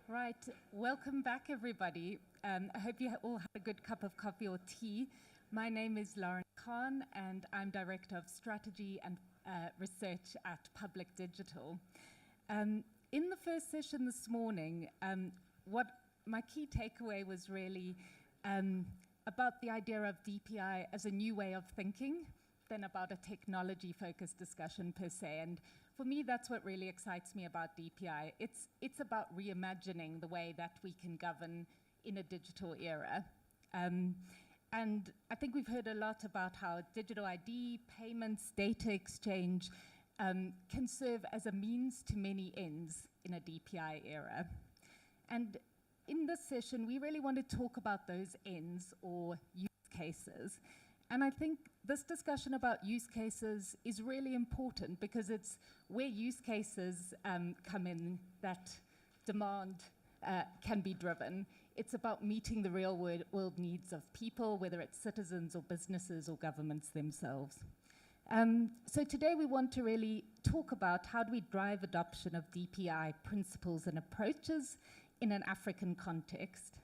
Right, welcome back everybody. I hope you all had a good cup of coffee or tea. My name is Lauren Khan and I'm Director of Strategy and Research at Public Digital. In the first session this morning, what my key takeaway was really about the idea of DPI as a new way of thinking than about a technology-focused discussion per se. And for me, that's what really excites me about DPI. It's about reimagining the way that we can govern in a digital era. And I think we've heard a lot about how digital ID, payments, data exchange can serve as a means to many ends in a DPI era. And in this session, we really want to talk about those ends or use cases. And I think this discussion about use cases is really important because it's where use cases come in that demand can be driven. It's about meeting the real world needs of people, whether it's citizens or businesses or governments themselves. So today we want to really talk about how do we drive adoption of DPI principles and approaches in an African context.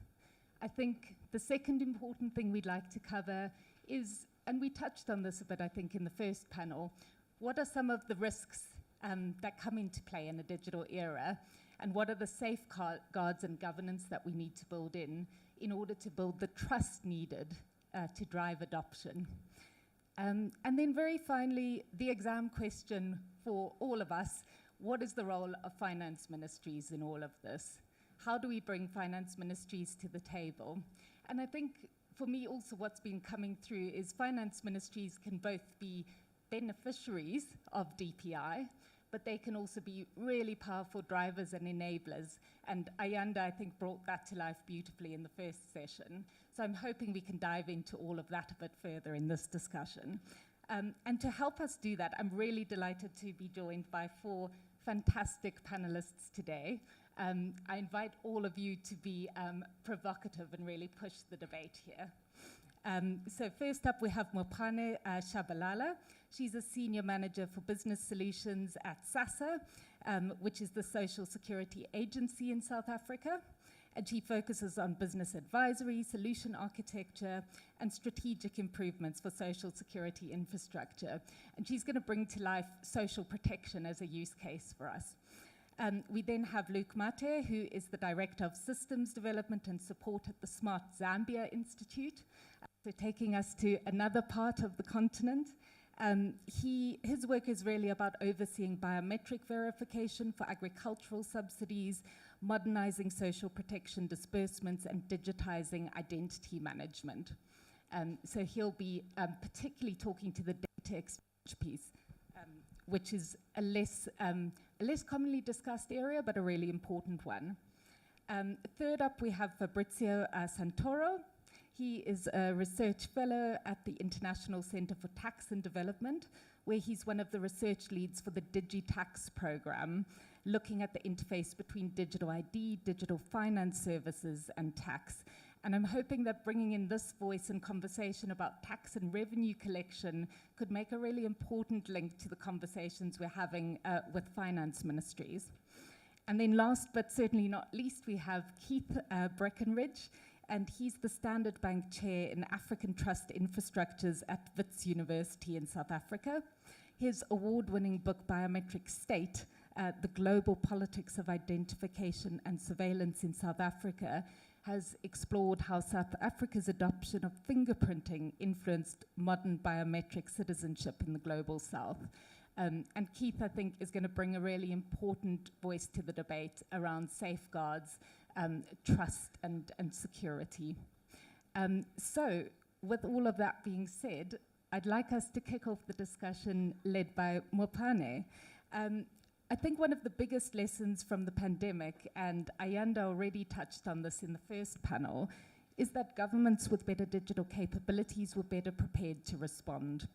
I think the second important thing we'd like to cover is, and we touched on this a bit, I think, in the first panel, what are some of the risks that come into play in a digital era, and what are the safeguards and governance that we need to build in order to build the trust needed to drive adoption. And then very finally, the exam question for all of us, what is the role of finance ministries in all of this? How do we bring finance ministries to the table? And I think for me also what's been coming through is finance ministries can both be beneficiaries of DPI, but they can also be really powerful drivers and enablers. And Ayanda, I think, brought that to life beautifully in the first session. So I'm hoping we can dive into all of that a bit further in this discussion. And to help us do that, I'm really delighted to be joined by 4 fantastic panelists today. I invite all of you to be provocative and really push the debate here. So first up we have Mopane Shabalala. She's a Senior Manager for Business Solutions at SASSA, which is the Social Security Agency in South Africa. And she focuses on business advisory, solution architecture, and strategic improvements for social security infrastructure. And she's going to bring to life social protection as a use case for us. We then have Luke Mate, who is the Director of Systems Development and Support at the Smart Zambia Institute, so taking us to another part of the continent. His work is really about overseeing biometric verification for agricultural subsidies, modernizing social protection disbursements, and digitizing identity management. So he'll be particularly talking to the data exchange piece, which is a less commonly discussed area, but a really important one. Third up, we have Fabrizio Santoro. He is a research fellow at the International Center for Tax and Development, where he's one of the research leads for the DigiTax program, looking at the interface between digital ID, digital finance services, and tax. And I'm hoping that bringing in this voice and conversation about tax and revenue collection could make a really important link to the conversations we're having with finance ministries. And then last but certainly not least, we have Keith Breckenridge, and he's the Standard Bank Chair in African Trust Infrastructures at Wits University in South Africa. His award-winning book, Biometric State, The Global Politics of Identification and Surveillance in South Africa, has explored how South Africa's adoption of fingerprinting influenced modern biometric citizenship in the global south. And Keith, I think, is going to bring a really important voice to the debate around safeguards, trust, and security. So, with all of that being said, I'd like us to kick off the discussion led by Mopane. I think one of the biggest lessons from the pandemic, and Ayanda already touched on this in the first panel, is that governments with better digital capabilities were better prepared to respond.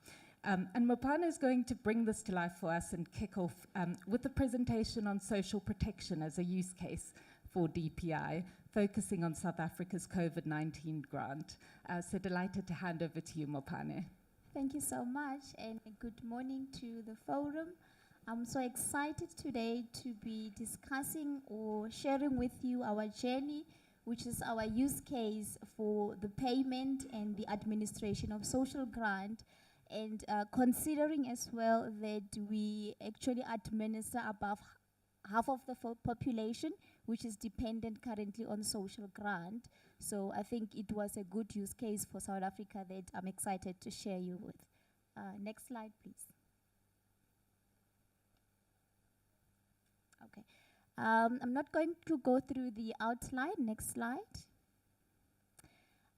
And Mopane is going to bring this to life for us and kick off with a presentation on social protection as a use case for DPI, focusing on South Africa's COVID-19 grant. So delighted to hand over to you, Mopane. Thank you so much, and good morning to the forum. I'm so excited today to be discussing or sharing with you our journey, which is our use case for the payment and the administration of social grant, and considering as well that we actually administer above half of the population, which is dependent currently on social grant. So I think it was a good use case for South Africa that I'm excited to share you with. Next slide, please. Okay. I'm not going to go through the outline. Next slide.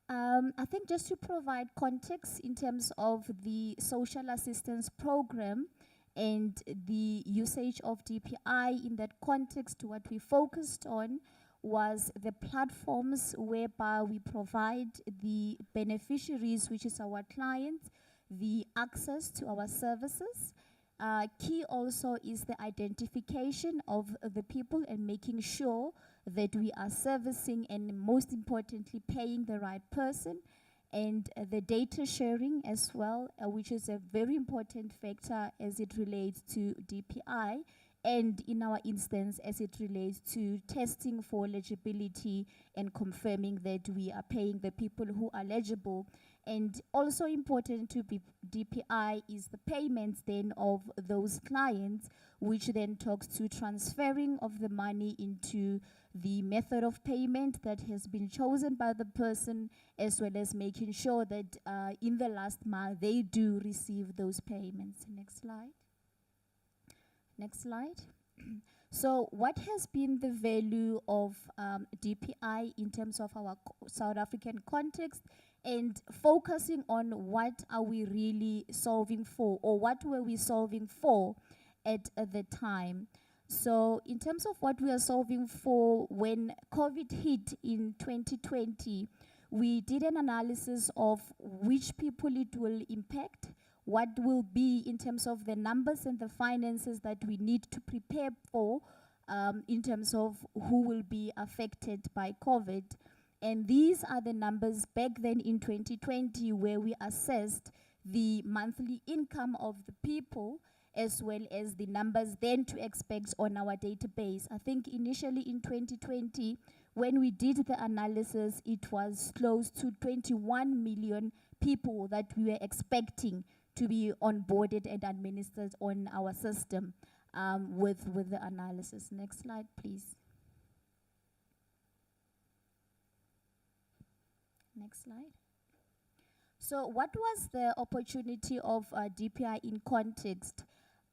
I think just to provide context in terms of the social assistance program and the usage of DPI in that context, what we focused on was the platforms whereby we provide the beneficiaries, which is our clients, the access to our services. Key also is the identification of the people and making sure that we are servicing and most importantly paying the right person, and the data sharing as well, which is a very important factor as it relates to DPI, and in our instance as it relates to testing for eligibility and confirming that we are paying the people who are eligible. And also important to DPI is the payments then of those clients, which then talks to transferring of the money into the method of payment that has been chosen by the person, as well as making sure that in the last month they do receive those payments. Next slide. Next slide. So what has been the value of DPI in terms of our South African context, and focusing on what are we really solving for, or what were we solving for at the time? So in terms of what we are solving for, when COVID hit in 2020, we did an analysis of which people it will impact, what will be in terms of the numbers and the finances that we need to prepare for in terms of who will be affected by COVID. And these are the numbers back then in 2020, where we assessed the monthly income of the people, as well as the numbers then to expect on our database. I think initially in 2020, when we did the analysis, it was close to 21 million people that we were expecting to be onboarded and administered on our system with the analysis. Next slide, please. Next slide. So what was the opportunity of DPI in context?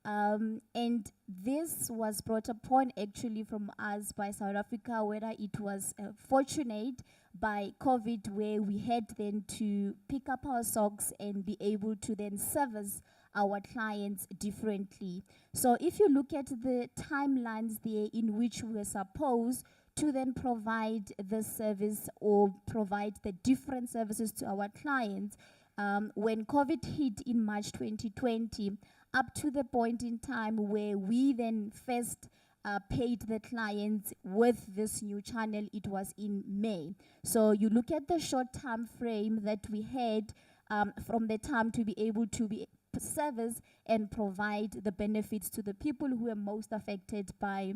And this was brought upon actually from us by South Africa, whether it was fortunate by COVID, where we had then to pick up our socks and be able to then service our clients differently. So if you look at the timelines there in which we were supposed to then provide the service or provide the different services to our clients, when COVID hit in March 2020, up to the point in time where we then first paid the clients with this new channel, it was in May. So you look at the short time frame that we had from the time to be able to be service and provide the benefits to the people who were most affected by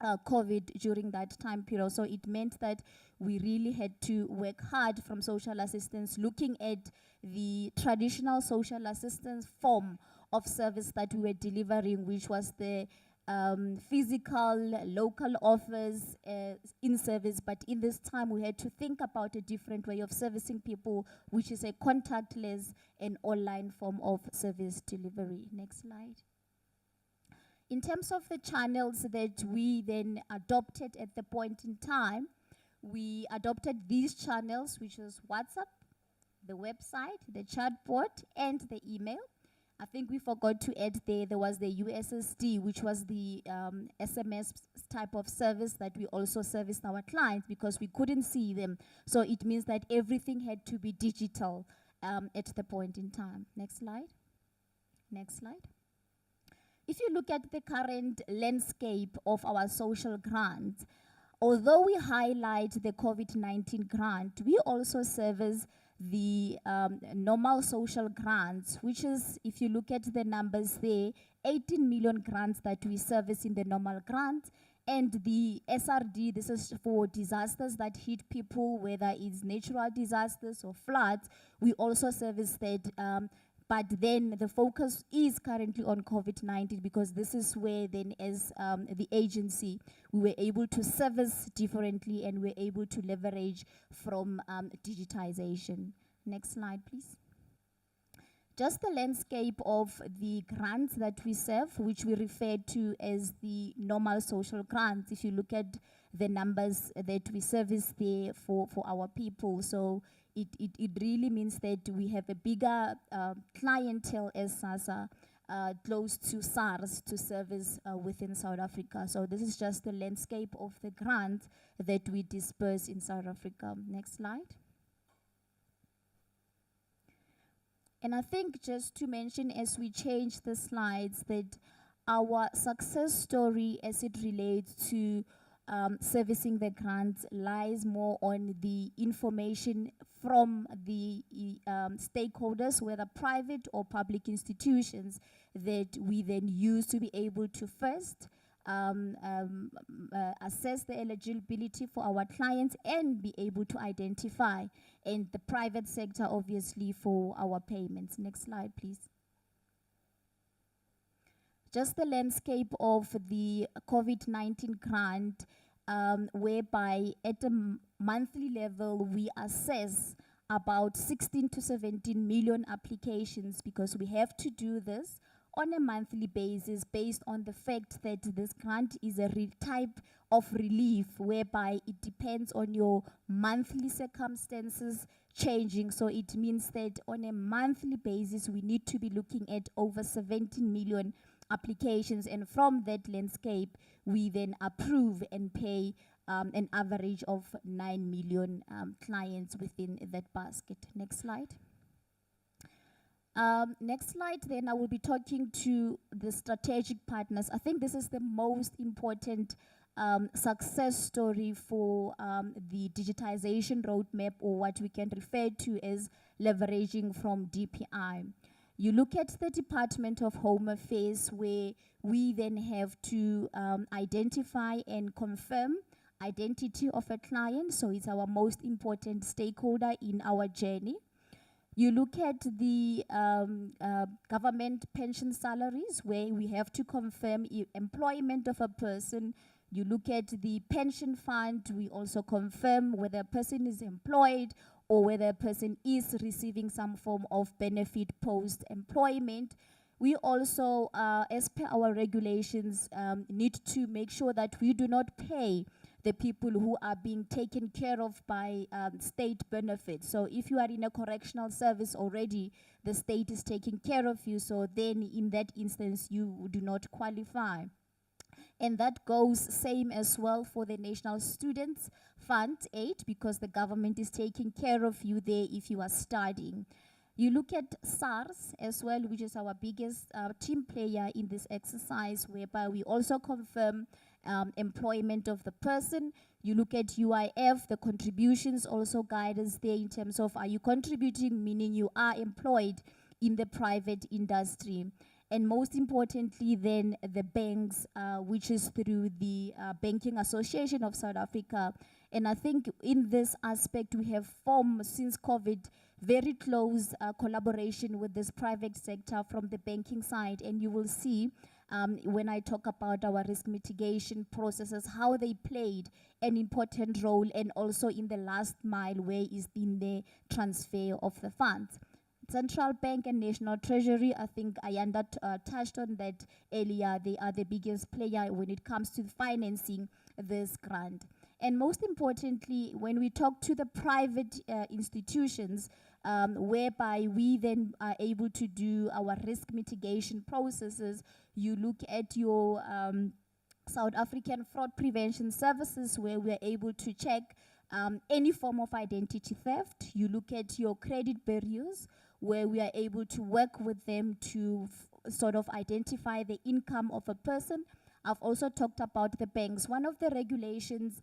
COVID during that time period. So it meant that we really had to work hard from social assistance, looking at the traditional social assistance form of service that we were delivering, which was the physical, local office in service. But in this time, we had to think about a different way of servicing people, which is a contactless and online form of service delivery. Next slide. In terms of the channels that we then adopted at the point in time, we adopted these channels, which was WhatsApp, the website, the chatbot, and the email. I think we forgot to add there was the USSD, which was the SMS type of service that we also serviced our clients because we couldn't see them. So it means that everything had to be digital at the point in time. Next slide. Next slide. If you look at the current landscape of our social grants, although we highlight the COVID-19 grant, we also service the normal social grants, which is, if you look at the numbers there, 18 million grants that we service in the normal grant, and the SRD, this is for disasters that hit people, whether it's natural disasters or floods. We also service that, but then the focus is currently on COVID-19, because this is where then as the agency, we were able to service differently and we're able to leverage from digitization. Next slide, please. Just the landscape of the grants that we serve, which we refer to as the normal social grants. If you look at the numbers that we service there for our people, so it really means that we have a bigger clientele as SASSA, close to SARS, to service within South Africa. So this is just the landscape of the grant that we disperse in South Africa. Next slide. And I think just to mention, as we change the slides, that our success story as it relates to servicing the grants lies more on the information from the stakeholders, whether private or public institutions, that we then use to be able to first assess the eligibility for our clients and be able to identify, and the private sector obviously for our payments. Next slide, please. Just the landscape of the COVID-19 grant, whereby at a monthly level we assess about 16 to 17 million applications, because we have to do this on a monthly basis based on the fact that this grant is a type of relief whereby it depends on your monthly circumstances changing. So it means that on a monthly basis we need to be looking at over 17 million applications, and from that landscape we then approve and pay an average of 9 million clients within that basket. Next slide. Next slide, then I will be talking to the strategic partners. I think this is the most important success story for the digitization roadmap, or what we can refer to as leveraging from DPI. You look at the Department of Home Affairs, where we then have to identify and confirm identity of a client, so it's our most important stakeholder in our journey. You look at the government pension salaries, where we have to confirm employment of a person. You look at the pension fund, we also confirm whether a person is employed or whether a person is receiving some form of benefit post-employment. We also, as per our regulations, need to make sure that we do not pay the people who are being taken care of by state benefits. So if you are in a correctional service already, the state is taking care of you, so then in that instance you do not qualify. And that goes same as well for the National Students Fund Aid, because the government is taking care of you there if you are studying. You look at SARS as well, which is our biggest team player in this exercise, whereby we also confirm employment of the person. You look at UIF, the contributions also guide us there in terms of, are you contributing, meaning you are employed in the private industry. And most importantly then, the banks, which is through the Banking Association of South Africa. And I think in this aspect we have formed, since COVID, very close collaboration with this private sector from the banking side. And you will see when I talk about our risk mitigation processes, how they played an important role, and also in the last mile, where is in the transfer of the funds. Central Bank and National Treasury, I think Ayanda touched on that earlier. They are the biggest player when it comes to financing this grant. And most importantly, when we talk to the private institutions, whereby we then are able to do our risk mitigation processes, you look at your South African Fraud Prevention Services, where we are able to check any form of identity theft. You look at your credit bureaus, where we are able to work with them to sort of identify the income of a person, I've also talked about the banks. One of the regulations,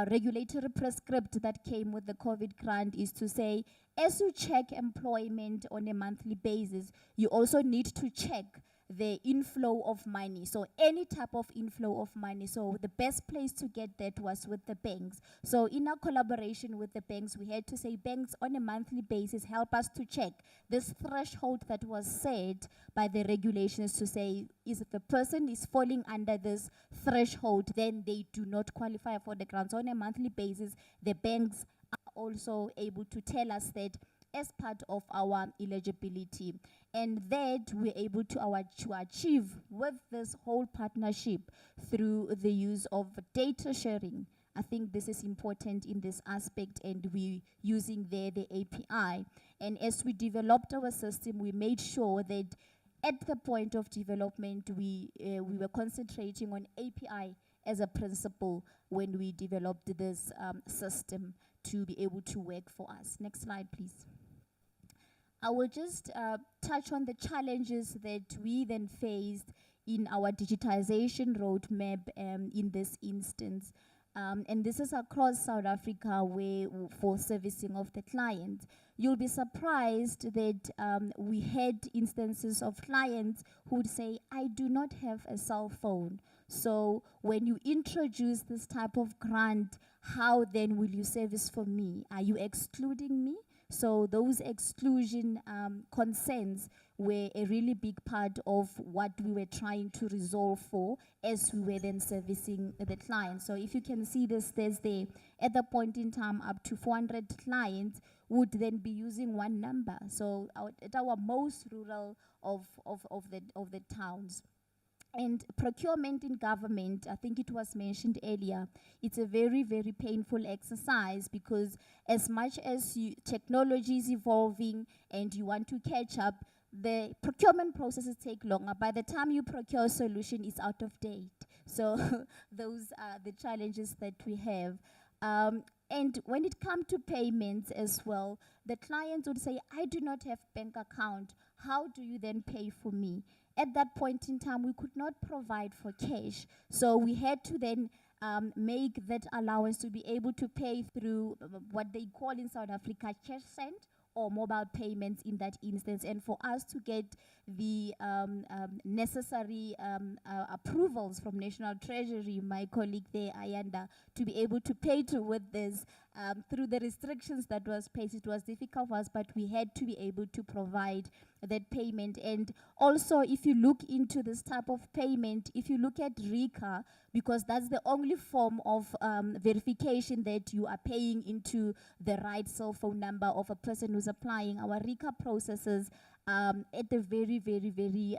regulatory prescript that came with the COVID grant is to say, as you check employment on a monthly basis, you also need to check the inflow of money. So any type of inflow of money. So the best place to get that was with the banks. So in our collaboration with the banks, we had to say, banks on a monthly basis help us to check this threshold that was set by the regulations to say, if the person is falling under this threshold, then they do not qualify for the grant. So on a monthly basis, the banks are also able to tell us that as part of our eligibility. And that we're able to achieve with this whole partnership through the use of data sharing. I think this is important in this aspect, and we're using there the API. And as we developed our system, we made sure that at the point of development, we were concentrating on API as a principle when we developed this system to be able to work for us. Next slide, please. I will just touch on the challenges that we then faced in our digitization roadmap in this instance. And this is across South Africa for servicing of the clients. You'll be surprised that we had instances of clients who would say, I do not have a cell phone. So when you introduce this type of grant, how then will you service for me? Are you excluding me? So those exclusion concerns were a really big part of what we were trying to resolve for as we were then servicing the clients. So if you can see this, there's at the point in time, up to 400 clients would then be using one number. So at our most rural of the towns. And procurement in government, I think it was mentioned earlier, it's a very, very painful exercise because as much as technology is evolving and you want to catch up, the procurement processes take longer. By the time you procure a solution, it's out of date. So those are the challenges that we have. And when it comes to payments as well, the clients would say, I do not have bank account. How do you then pay for me? At that point in time, we could not provide for cash. So we had to then make that allowance to be able to pay through what they call in South Africa cash send or mobile payments in that instance. And for us to get the necessary approvals from National Treasury, my colleague there, Ayanda, to be able to pay with this, through the restrictions that was placed, it was difficult for us, but we had to be able to provide that payment. And also, if you look into this type of payment, if you look at RICA, because that's the only form of verification that you are paying into the right cell phone number of a person who's applying, our RICA processes at the very, very, very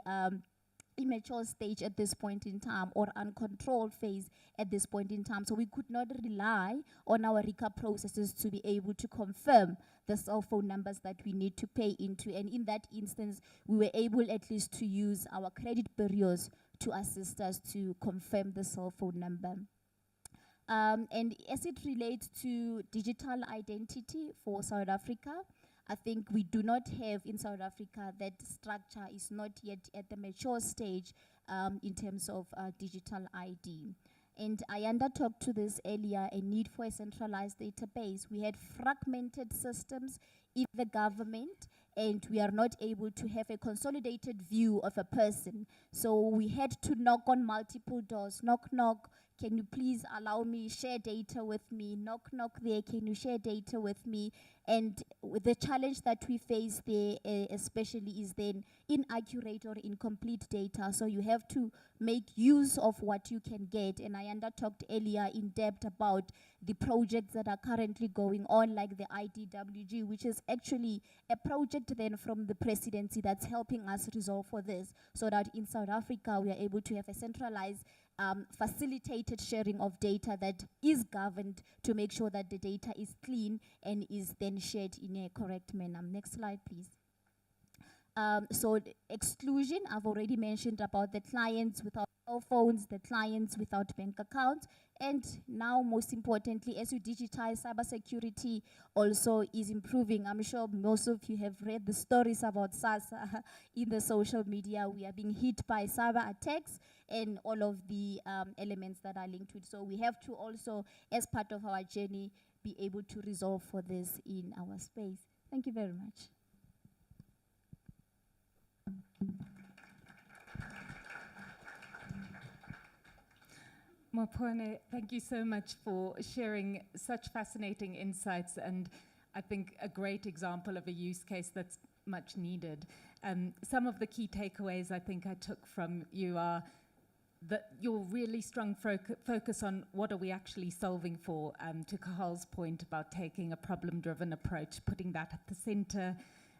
immature stage at this point in time, or uncontrolled phase at this point in time. So we could not rely on our RICA processes to be able to confirm the cell phone numbers that we need to pay into. And in that instance, we were able at least to use our credit bureaus to assist us to confirm the cell phone number. And as it relates to digital identity for South Africa, I think we do not have in South Africa, that structure is not yet at the mature stage in terms of digital ID. And Ayanda talked to this earlier, a need for a centralized database. We had fragmented systems in the government, and we are not able to have a consolidated view of a person. So we had to knock on multiple doors, knock, knock, can you please allow me share data with me? Knock, knock there, can you share data with me? And the challenge that we face there especially is then inaccurate or incomplete data. So you have to make use of what you can get. And Ayanda talked earlier in depth about the projects that are currently going on, like the IDWG, which is actually a project then from the presidency that's helping us resolve for this, so that in South Africa we are able to have a centralized facilitated sharing of data that is governed to make sure that the data is clean and is then shared in a correct manner. Next slide, please. So exclusion, I've already mentioned about the clients without cell phones, the clients without bank accounts. And now, most importantly, as you digitize, cybersecurity also is improving. I'm sure most of you have read the stories about SASA in the social media. We are being hit by cyber attacks and all of the elements that are linked to it. So we have to also, as part of our journey, be able to resolve for this in our space. Thank you very much. Mopone, thank you so much for sharing such fascinating insights and I think a great example of a use case that's much needed. Some of the key takeaways I think I took from you are that your really strong focus on what are we actually solving for, to Cahal's point about taking a problem-driven approach, putting that at the center.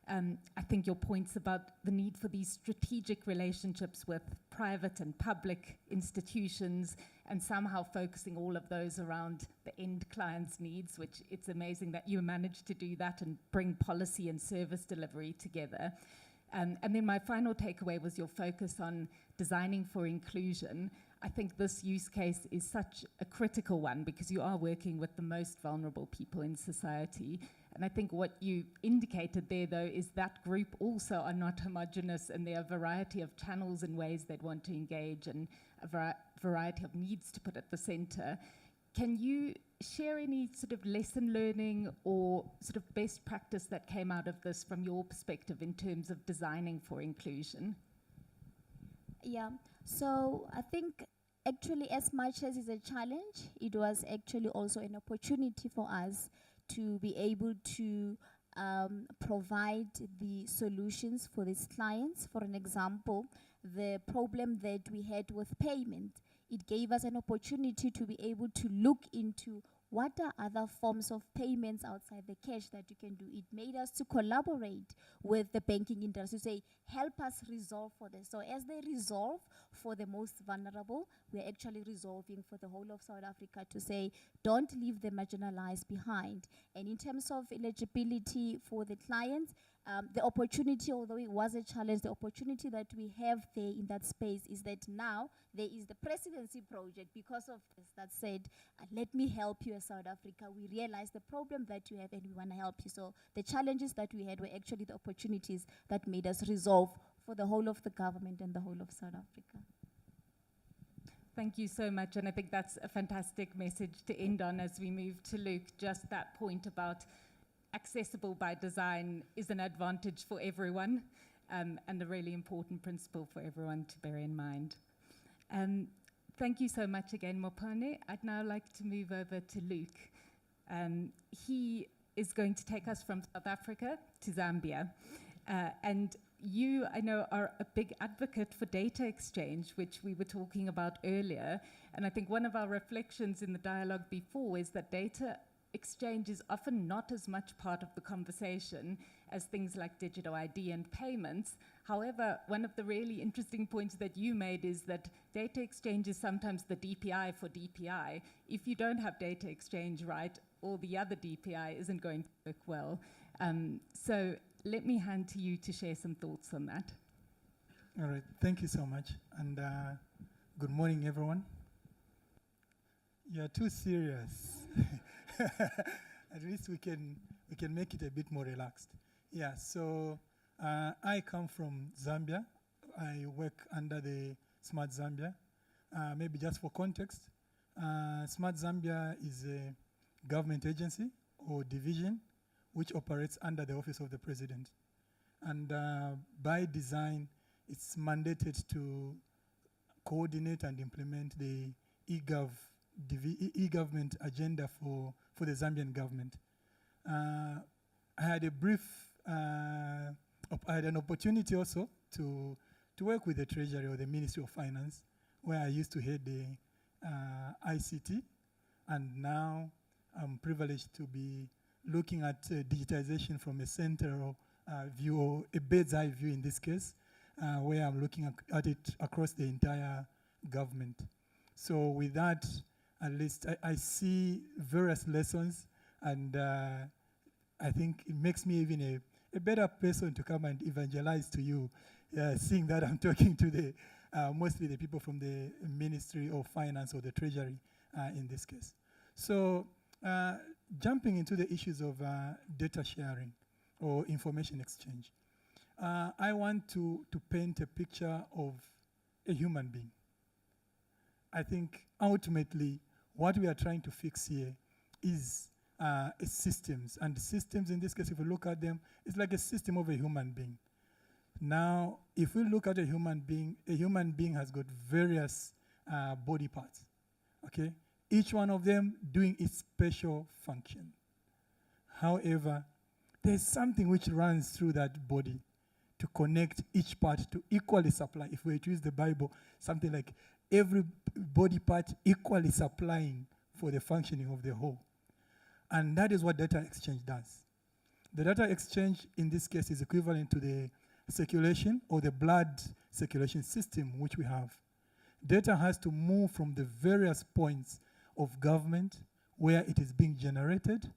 I think your points about the need for these strategic relationships with private and public institutions and somehow focusing all of those around the end client's needs, which it's amazing that you managed to do that and bring policy and service delivery together. And then my final takeaway was your focus on designing for inclusion. I think this use case is such a critical one because you are working with the most vulnerable people in society. And I think what you indicated there, though, is that group also are not homogenous and there are a variety of channels and ways they'd want to engage and a variety of needs to put at the center. Can you share any sort of lesson learning or sort of best practice that came out of this from your perspective in terms of designing for inclusion? Yeah, so I think actually as much as it's a challenge, it was actually also an opportunity for us to be able to provide the solutions for these clients. For an example, the problem that we had with payment, it gave us an opportunity to be able to look into what are other forms of payments outside the cash that you can do. It made us to collaborate with the banking industry, to say, help us resolve for this. So as they resolve for the most vulnerable, we're actually resolving for the whole of South Africa to say, don't leave the marginalized behind. And in terms of eligibility for the clients, the opportunity, although it was a challenge, the opportunity that we have there in that space is that now there is the presidency project because of this that said, let me help you as South Africa. We realize the problem that you have and we want to help you. So the challenges that we had were actually the opportunities that made us resolve for the whole of the government and the whole of South Africa. Thank you so much. And I think that's a fantastic message to end on as we move to Luke, just that point about accessible by design is an advantage for everyone, and a really important principle for everyone to bear in mind. Thank you so much again, Mopane. I'd now like to move over to Luke. He is going to take us from South Africa to Zambia. And you, I know, are a big advocate for data exchange, which we were talking about earlier. And I think one of our reflections in the dialogue before is that data exchange is often not as much part of the conversation as things like digital ID and payments. However, one of the really interesting points that you made is that data exchange is sometimes the DPI for DPI. If you don't have data exchange right, all the other DPI isn't going to work well. So let me hand to you to share some thoughts on that. All right, thank you so much. And good morning, everyone. You're too serious. At least we can make it a bit more relaxed. Yeah, so I come from Zambia. I work under the Smart Zambia. Maybe just for context, Smart Zambia is a government agency or division which operates under the Office of the President. And by design, it's mandated to coordinate and implement the e-government agenda for the Zambian government. I had an opportunity also to work with the Treasury or the Ministry of Finance, where I used to head the ICT, and now I'm privileged to be looking at digitization from a central view, or a bird's eye view in this case, where I'm looking at it across the entire government. So with that, at least I see various lessons, and I think it makes me even a better person to come and evangelize to you, seeing that I'm talking to the mostly the people from the Ministry of Finance or the Treasury in this case. So jumping into the issues of data sharing or information exchange, I want to paint a picture of a human being. I think ultimately what we are trying to fix here is systems. And systems in this case, if we look at them, it's like a system of a human being. Now, if we look at a human being has got various body parts, okay? Each one of them doing its special function. However, there's something which runs through that body to connect each part to equally supply. If we use the Bible, something like every body part equally supplying for the functioning of the whole. And that is what data exchange does. The data exchange in this case is equivalent to the circulation or the blood circulation system which we have. Data has to move from the various points of government where it is being generated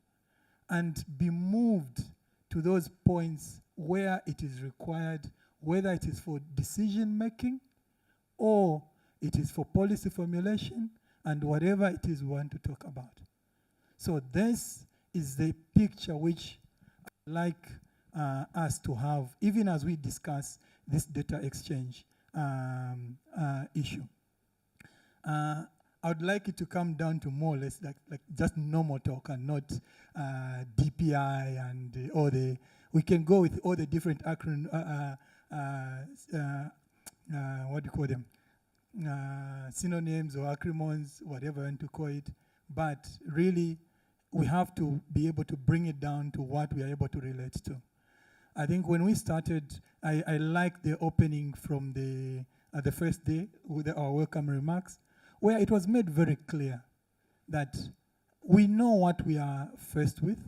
and be moved to those points where it is required, whether it is for decision making or it is for policy formulation and whatever it is we want to talk about. So this is the picture which I'd like us to have, even as we discuss this data exchange issue. I would like it to come down to more or less like just normal talk and not DPI and all the, we can go with all the different acronyms, what do you call them? Synonyms or acronyms, whatever you want to call it. But really, we have to be able to bring it down to what we are able to relate to. I think when we started, I liked the opening from the first day with our welcome remarks, where it was made very clear that we know what we are faced with.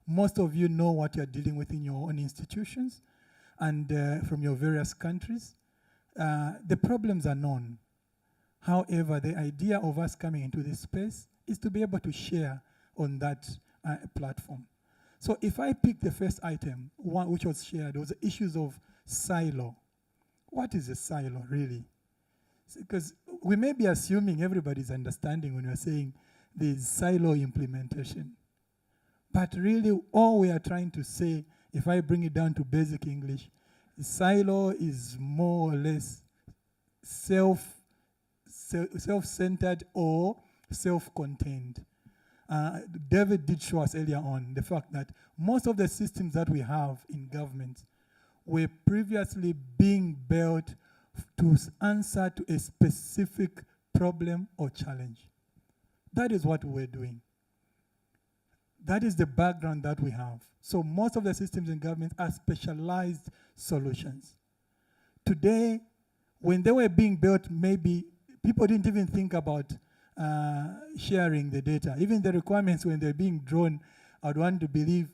Most of you know what you're dealing with in your own institutions and from your various countries. The problems are known. However, the idea of us coming into this space is to be able to share on that platform. So if I pick the first item, one which was shared, was the issues of silo. What is a silo, really? Because we may be assuming everybody's understanding when we're saying there's silo implementation. But really, all we are trying to say, if I bring it down to basic English, silo is more or less self-centered or self-contained. David did show us earlier on the fact that most of the systems that we have in government were previously being built to answer to a specific problem or challenge. That is what we're doing. That is the background that we have. So most of the systems in government are specialized solutions. Today, when they were being built, maybe people didn't even think about sharing the data. Even the requirements when they're being drawn, I'd want to believe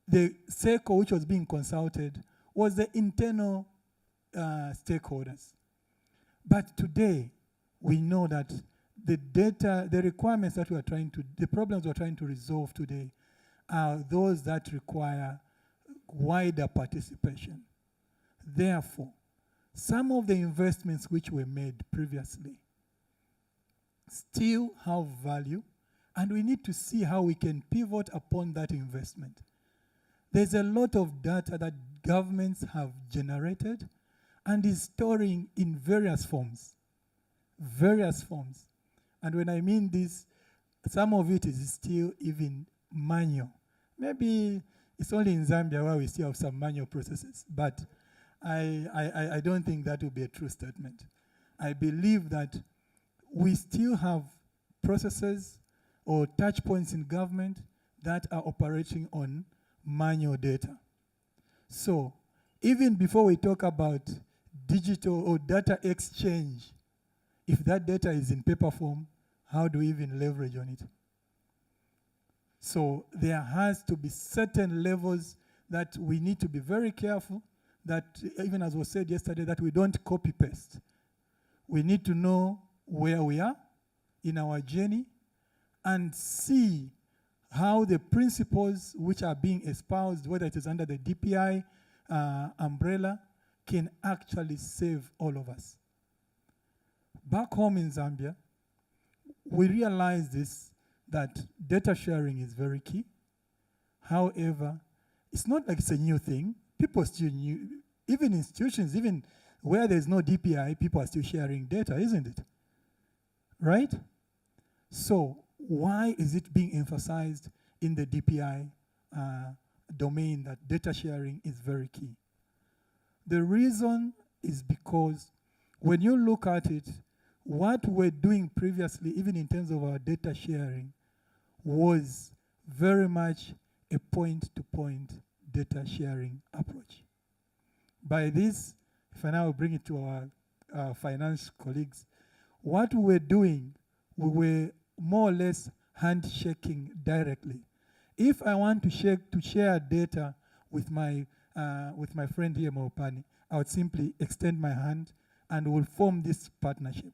the circle which was being consulted was the internal stakeholders. But today, we know that the data, the requirements that we are trying to, the problems we're trying to resolve today are those that require wider participation. Therefore, some of the investments which were made previously still have value, and we need to see how we can pivot upon that investment. There's a lot of data that governments have generated and is storing in various forms. And when I mean this, some of it is still even manual. Maybe it's only in Zambia where we still have some manual processes, but I don't think that would be a true statement. I believe that we still have processes or touch points in government that are operating on manual data. So even before we talk about digital or data exchange, if that data is in paper form, how do we even leverage on it? So there has to be certain levels that we need to be very careful that, even as was said yesterday, that we don't copy-paste. We need to know where we are in our journey and see how the principles which are being espoused, whether it is under the DPI umbrella, can actually save all of us. Back home in Zambia, we realize this, that data sharing is very key. However, it's not like it's a new thing. People still new, even institutions, even where there's no DPI, people are still sharing data, isn't it? Right? So why is it being emphasized in the DPI domain that data sharing is very key? The reason is because when you look at it, what we're doing previously, even in terms of our data sharing, was very much a point-to-point data sharing approach. By this, if I now bring it to our finance colleagues, what we were doing, we were more or less handshaking directly. If I want to share data with my friend here, Maupani, I would simply extend my hand and we'll form this partnership.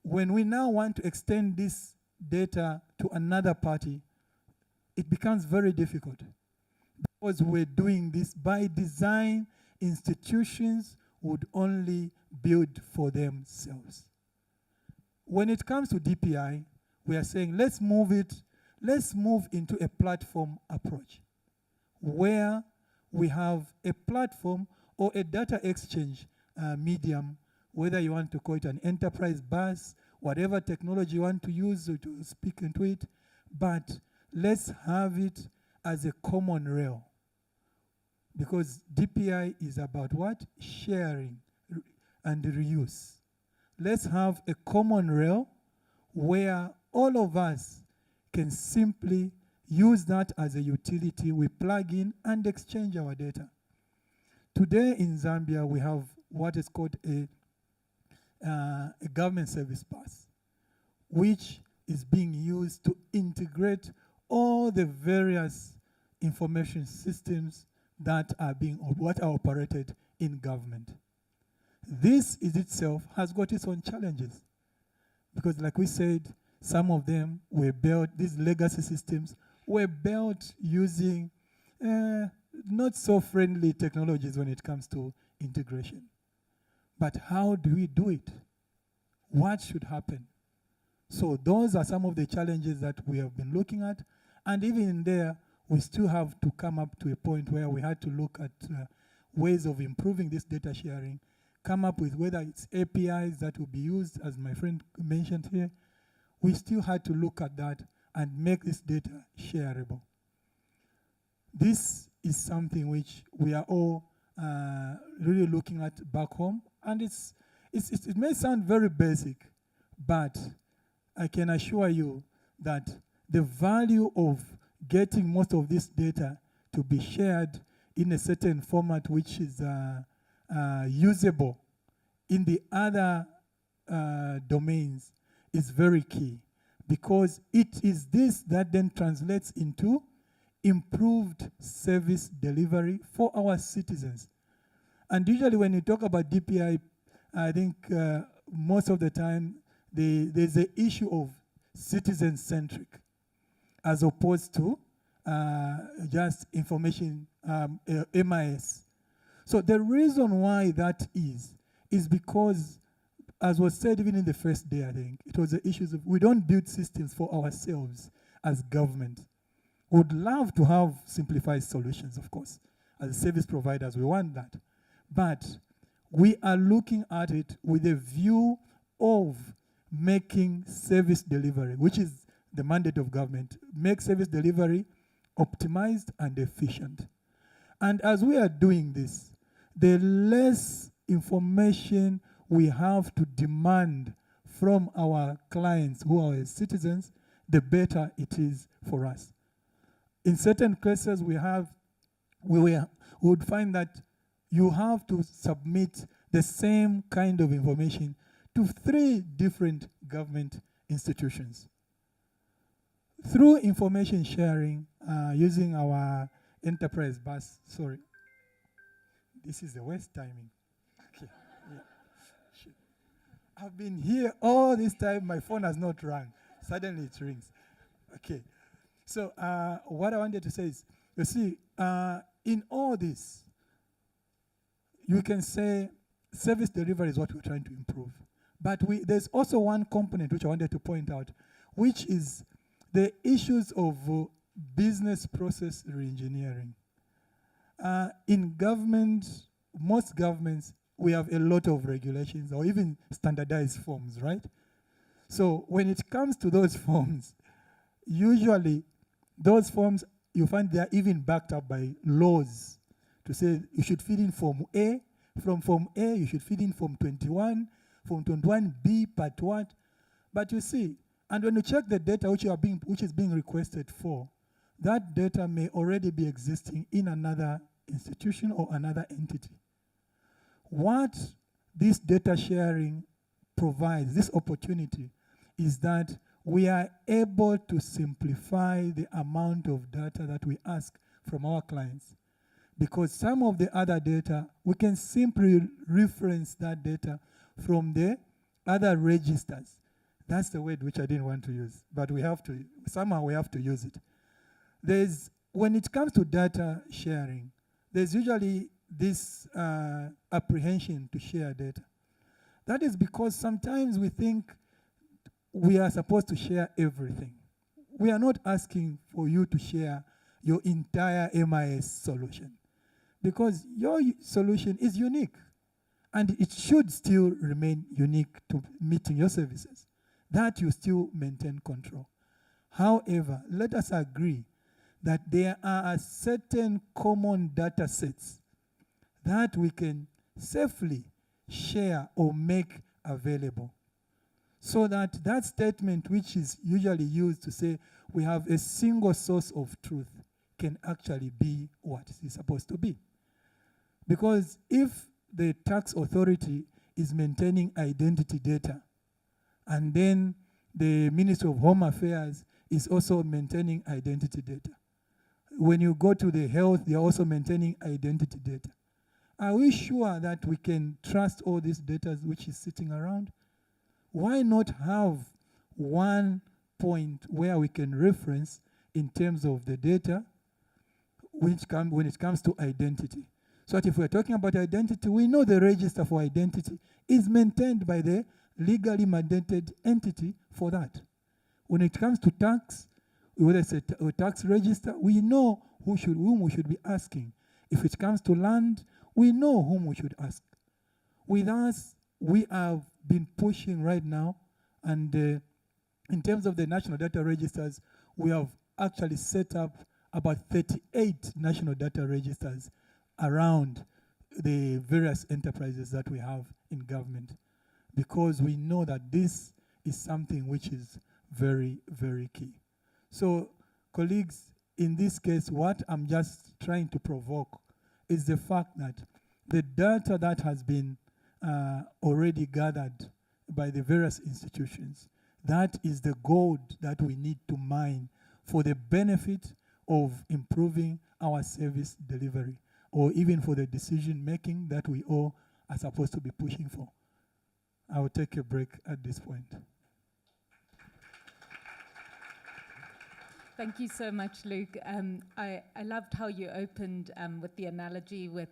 When we now want to extend this data to another party, it becomes very difficult because we're doing this by design. Institutions would only build for themselves. When it comes to DPI, we are saying let's move into a platform approach where we have a platform or a data exchange medium, whether you want to call it an enterprise bus, whatever technology you want to use to speak into it, but let's have it as a common rail. Because DPI is about what? Sharing and reuse. Let's have a common rail where all of us can simply use that as a utility. We plug in and exchange our data. Today in Zambia, we have what is called a government service bus, which is being used to integrate all the various information systems that are operated in government. This is itself has got its own challenges because, like we said, some of them were built, these legacy systems were built using not so friendly technologies when it comes to integration. But how do we do it? What should happen? So those are some of the challenges that we have been looking at. And even in there, we still have to come up to a point where we had to look at ways of improving this data sharing, come up with whether it's APIs that will be used, as my friend mentioned here. We still had to look at that and make this data shareable. This is something which we are all really looking at back home. And it may sound very basic, but I can assure you that the value of getting most of this data to be shared in a certain format which is usable in the other domains is very key, because it is this that then translates into improved service delivery for our citizens. And usually when you talk about DPI, I think most of the time there's the issue of citizen-centric as opposed to just information MIS. So the reason why that is because, as was said even in the first day, I think, it was the issues of we don't build systems for ourselves as government. We would love to have simplified solutions, of course. As service providers, we want that. But we are looking at it with a view of making service delivery, which is the mandate of government, make service delivery optimized and efficient. And as we are doing this, the less information we have to demand from our clients who are citizens, the better it is for us. In certain cases, we would find that you have to submit the same kind of information to 3 different government institutions. Through information sharing, using our enterprise bus, sorry, this is the worst timing. Okay, yeah. Shit. I've been here all this time, my phone has not rung. Suddenly it rings. Okay, so what I wanted to say is, you see, in all this, you can say service delivery is what we're trying to improve. But there's also one component which I wanted to point out, which is the issues of business process reengineering. In government, most governments, we have a lot of regulations or even standardized forms, right? So when it comes to those forms, usually those forms, you find they are even backed up by laws to say you should feed in Form A. From Form A, you should feed in Form 21, Form 21B, Part 1. But you see, and when you check the data which is being requested for, that data may already be existing in another institution or another entity. What this data sharing provides, this opportunity, is that we are able to simplify the amount of data that we ask from our clients. Because some of the other data, we can simply reference that data from the other registers. That's the word which I didn't want to use, but we have to, somehow we have to use it. When it comes to data sharing, there's usually this apprehension to share data. That is because sometimes we think we are supposed to share everything. We are not asking for you to share your entire MIS solution, because your solution is unique and it should still remain unique to meeting your services. That you still maintain control. However, let us agree that there are certain common data sets that we can safely share or make available, so that that statement, which is usually used to say we have a single source of truth, can actually be what it is supposed to be. Because if the tax authority is maintaining identity data, and then the Ministry of Home Affairs is also maintaining identity data, when you go to the health, they are also maintaining identity data. Are we sure that we can trust all this data which is sitting around? Why not have one point where we can reference in terms of the data when it comes to identity? So that if we're talking about identity, we know the register for identity is maintained by the legally mandated entity for that. When it comes to tax, whether it's a tax register, we know whom we should be asking. If it comes to land, we know whom we should ask. With us, we have been pushing right now, and in terms of the national data registers, we have actually set up about 38 national data registers around the various enterprises that we have in government, because we know that this is something which is very, very key. So, colleagues, in this case, what I'm just trying to provoke is the fact that the data that has been already gathered by the various institutions, that is the gold that we need to mine for the benefit of improving our service delivery, or even for the decision making that we all are supposed to be pushing for. I will take a break at this point. Thank you so much, Luke. I loved how you opened with the analogy with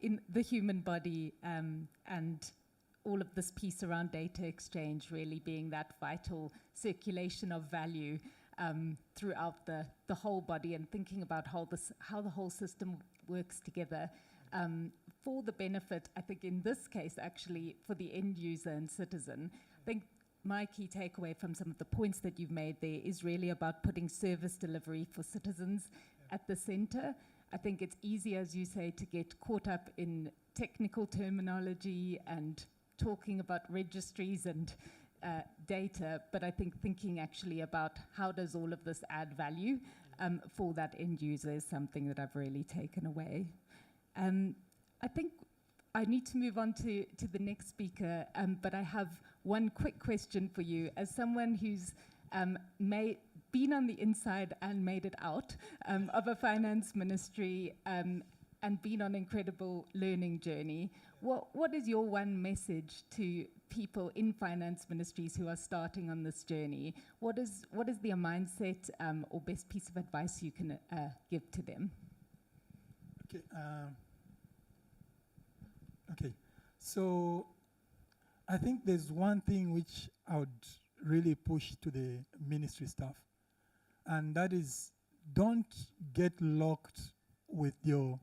in the human body and all of this piece around data exchange really being that vital circulation of value throughout the whole body, and thinking about how the whole system works together for the benefit, I think in this case actually for the end user and citizen. I think my key takeaway from some of the points that you've made there is really about putting service delivery for citizens at the center. I think it's easy, as you say, to get caught up in technical terminology and talking about registries and data, but I think thinking actually about how does all of this add value for that end user is something that I've really taken away. I think I need to move on to the next speaker, but I have one quick question for you. As someone who's been on the inside and made it out of a finance ministry and been on an incredible learning journey, what is your one message to people in finance ministries who are starting on this journey? What is their mindset or best piece of advice you can give to them? Okay. So I think there's one thing which I would really push to the ministry staff, and that is don't get locked with your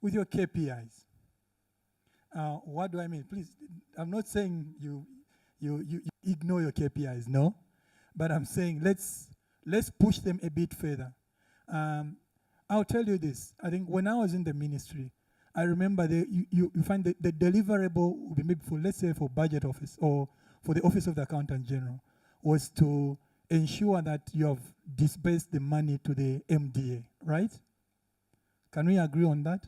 KPIs. What do I mean? Please, I'm not saying you ignore your KPIs, no, but I'm saying let's push them a bit further. I'll tell you this. I think when I was in the ministry, I remember you find the deliverable would be maybe for, let's say, for budget office or for the office of the accountant general, was to ensure that you have disbursed the money to the MDA, right? Can we agree on that?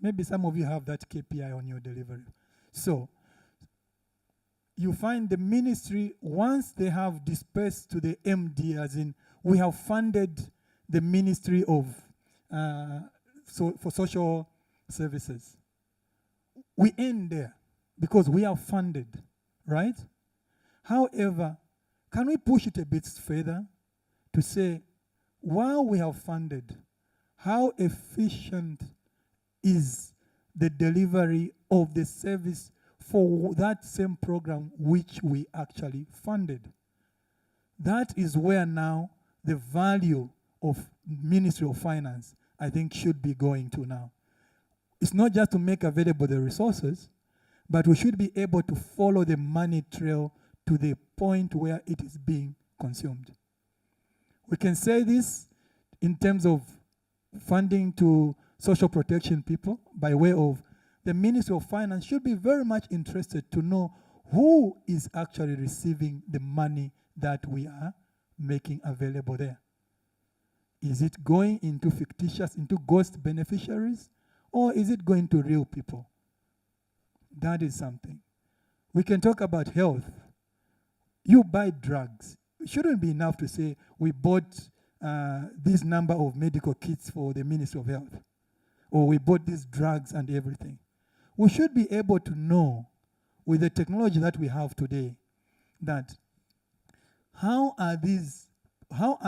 Maybe some of you have that KPI on your delivery. So you find the ministry, once they have dispersed to the MD, as in we have funded the Ministry of for Social Services, we end there because we are funded, right? However, can we push it a bit further to say, while we have funded, how efficient is the delivery of the service for that same program which we actually funded? That is where now the value of Ministry of Finance, I think, should be going to now. It's not just to make available the resources, but we should be able to follow the money trail to the point where it is being consumed. We can say this in terms of funding to social protection people by way of the Ministry of Finance should be very much interested to know who is actually receiving the money that we are making available there. Is it going into fictitious, into ghost beneficiaries, or is it going to real people? That is something. We can talk about health. You buy drugs. It shouldn't be enough to say we bought this number of medical kits for the Ministry of Health, or we bought these drugs and everything. We should be able to know, with the technology that we have today, that how are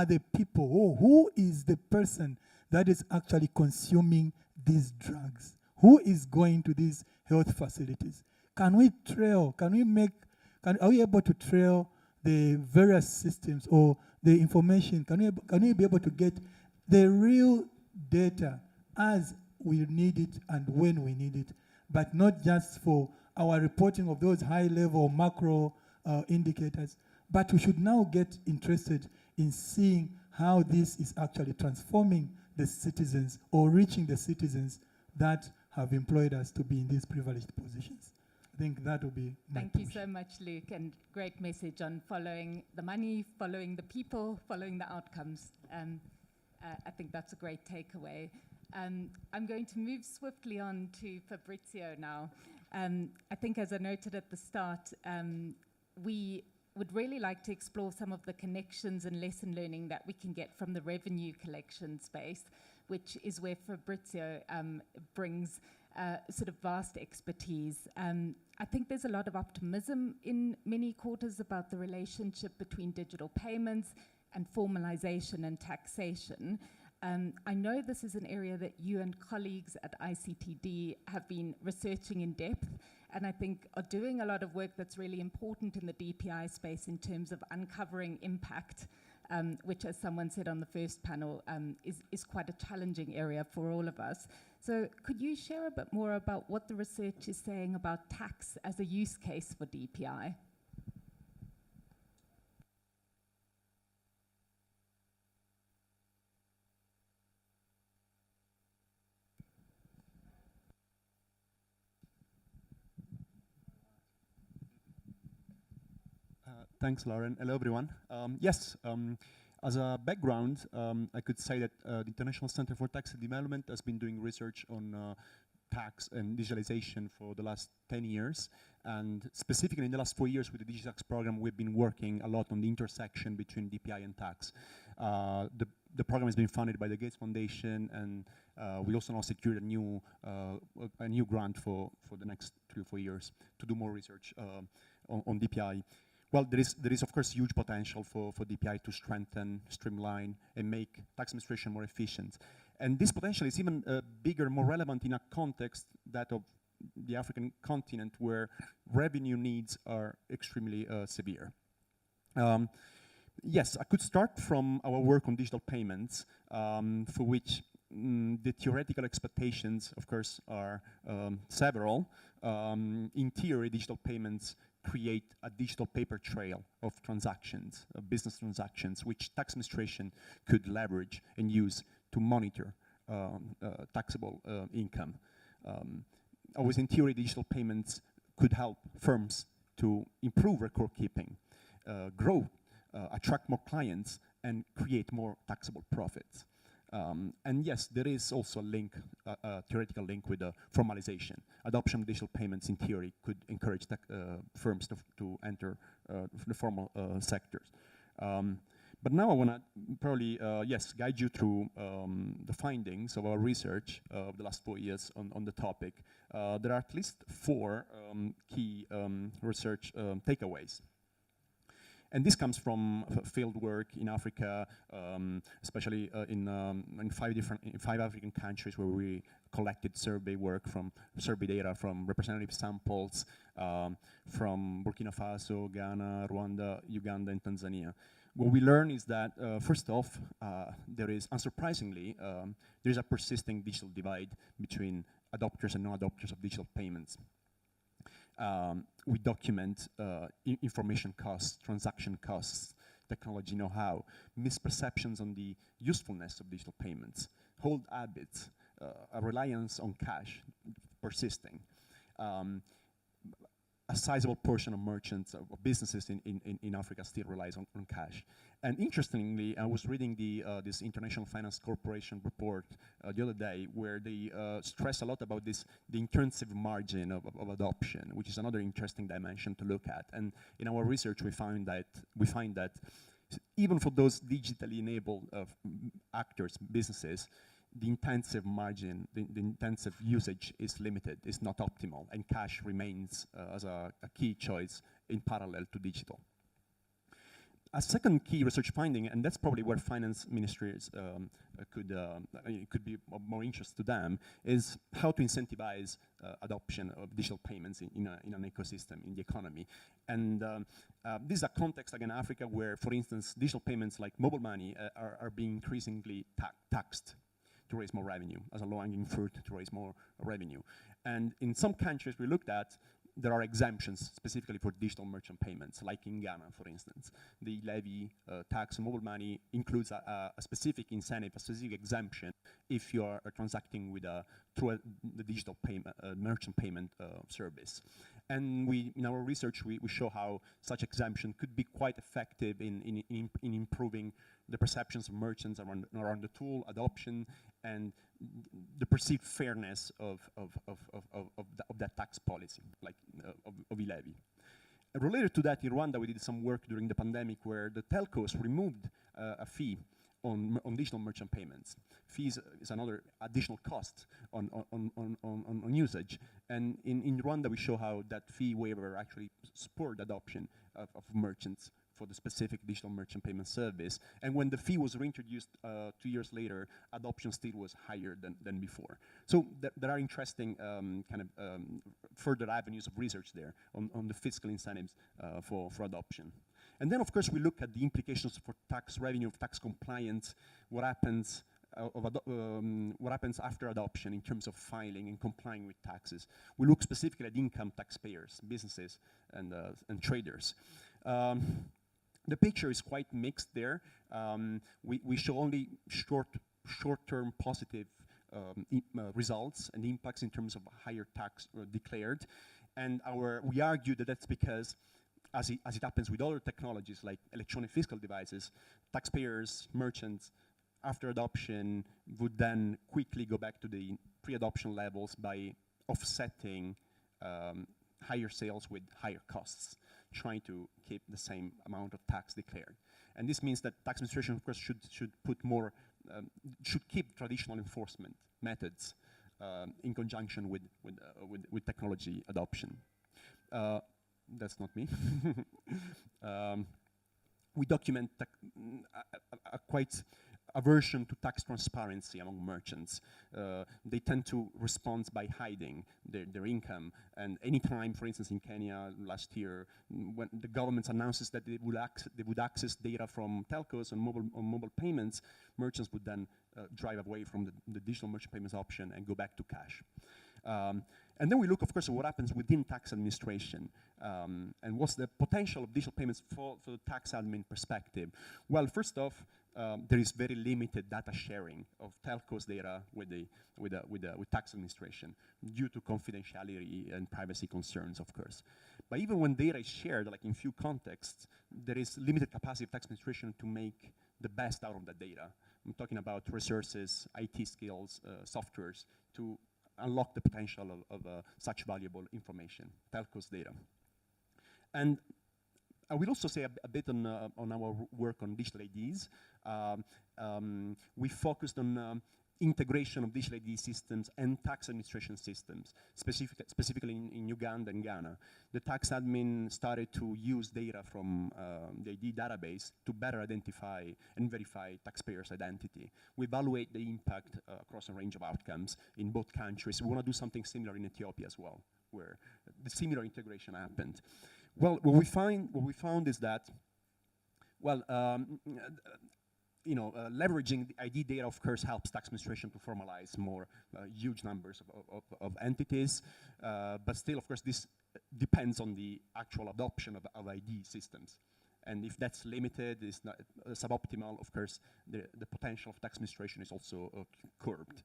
the people, or who is the person that is actually consuming these drugs? Who is going to these health facilities? Can we trail, are we able to trail the various systems or the information? Can we be able to get the real data as we need it and when we need it, but not just for our reporting of those high-level macro indicators, but we should now get interested in seeing how this is actually transforming the citizens or reaching the citizens that have employed us to be in these privileged positions. I think that will be my Thank you so much, Luke, and great message on following the money, following the people, following the outcomes. I think that's a great takeaway. I'm going to move swiftly on to Fabrizio now. I think, as I noted at the start, we would really like to explore some of the connections and lesson learning that we can get from the revenue collection space, which is where Fabrizio brings sort of vast expertise. I think there's a lot of optimism in many quarters about the relationship between digital payments and formalization and taxation. I know this is an area that you and colleagues at ICTD have been researching in depth, and I think are doing a lot of work that's really important in the DPI space in terms of uncovering impact, which, as someone said on the first panel, is quite a challenging area for all of us. So could you share a bit more about what the research is saying about tax as a use case for DPI? Thanks, Lauren. Hello, everyone. Yes, as a background, I could say that the International Center for Tax Development has been doing research on tax and digitalization for the last 10 years. And specifically in the last 4 years with the DigiTax program, we've been working a lot on the intersection between DPI and tax. The program has been funded by the Gates Foundation, and we also now secured a new grant for the next 3 or 4 years to do more research on DPI. Well, there is of course huge potential for DPI to strengthen, streamline, and make tax administration more efficient. And this potential is even bigger, more relevant in a context that of the African continent where revenue needs are extremely severe. Yes, I could start from our work on digital payments, for which the theoretical expectations, of course, are several. In theory, digital payments create a digital paper trail of transactions, of business transactions, which tax administration could leverage and use to monitor taxable income. Always in theory, digital payments could help firms to improve record keeping, grow, attract more clients, and create more taxable profits. And yes, there is also a link, a theoretical link with formalization. Adoption of digital payments in theory could encourage firms to enter the formal sectors. But now I want to probably, yes, guide you through the findings of our research of the last 4 years on the topic. There are at least 4 key research takeaways. And this comes from field work in Africa, especially in 5 African countries where we collected survey data from representative samples from Burkina Faso, Ghana, Rwanda, Uganda, and Tanzania. What we learn is that, first off, there is, unsurprisingly, there is a persisting digital divide between adopters and non-adopters of digital payments. We document information costs, transaction costs, technology know-how, misperceptions on the usefulness of digital payments, hold habits, a reliance on cash persisting. A sizable portion of merchants, of businesses in Africa still relies on cash. And interestingly, I was reading this International Finance Corporation report the other day where they stress a lot about the intrinsic margin of adoption, which is another interesting dimension to look at. And in our research, we find that even for those digitally enabled actors, businesses, the intensive margin, the intensive usage is limited, is not optimal, and cash remains as a key choice in parallel to digital. A second key research finding, and that's probably where finance ministries could be of more interest to them, is how to incentivize adoption of digital payments in an ecosystem, in the economy. And this is a context, again, Africa, where, for instance, digital payments like mobile money are being increasingly taxed to raise more revenue, as a low-hanging fruit to raise more revenue. And in some countries we looked at, there are exemptions specifically for digital merchant payments, like in Ghana, for instance. The levy tax on mobile money includes a specific incentive, a specific exemption, if you are transacting with through the digital payment, merchant payment service. And in our research, we show how such exemption could be quite effective in improving the perceptions of merchants around the tool, adoption, and the perceived fairness of that tax policy, like of e-levy. Related to that, in Rwanda, we did some work during the pandemic where the telcos removed a fee on digital merchant payments. Fees is another additional cost on usage. And in Rwanda, we show how that fee waiver actually spurred adoption of merchants for the specific digital merchant payment service. And when the fee was reintroduced 2 years later, adoption still was higher than before. So there are interesting further avenues of research there on the fiscal incentives for adoption. And then, of course, we look at the implications for tax revenue, of tax compliance, what happens after adoption in terms of filing and complying with taxes. We look specifically at income taxpayers, businesses, and traders. The picture is quite mixed there. We show only short-term positive results and impacts in terms of higher tax declared. And we argue that that's because, as it happens with other technologies like electronic fiscal devices, taxpayers, merchants, after adoption would then quickly go back to the pre-adoption levels by offsetting higher sales with higher costs, trying to keep the same amount of tax declared. And this means that tax administration, of course, should put more, should keep traditional enforcement methods in conjunction with technology adoption. That's not me. We document aversion to tax transparency among merchants. They tend to respond by hiding their income. And anytime, for instance, in Kenya last year, when the government announces that they would access data from telcos on mobile payments, merchants would then drive away from the digital merchant payments option and go back to cash. And then we look, of course, at what happens within tax administration and what's the potential of digital payments for the tax admin perspective. Well, first off, there is very limited data sharing of telcos data with tax administration due to confidentiality and privacy concerns, of course. But even when data is shared, like in few contexts, there is limited capacity of tax administration to make the best out of that data. I'm talking about resources, IT skills, softwares to unlock the potential of such valuable information, telcos data. And I will also say a bit on our work on digital IDs. We focused on integration of digital ID systems and tax administration systems, specifically in Uganda and Ghana. The tax admin started to use data from the ID database to better identify and verify taxpayers' identity. We evaluate the impact across a range of outcomes in both countries. We want to do something similar in Ethiopia as well, where the similar integration happened. Well, what we found is that, well, leveraging the ID data, of course, helps tax administration to formalize more huge numbers of entities. But still, of course, this depends on the actual adoption of ID systems. And if that's limited, is not suboptimal, of course, the potential of tax administration is also curbed.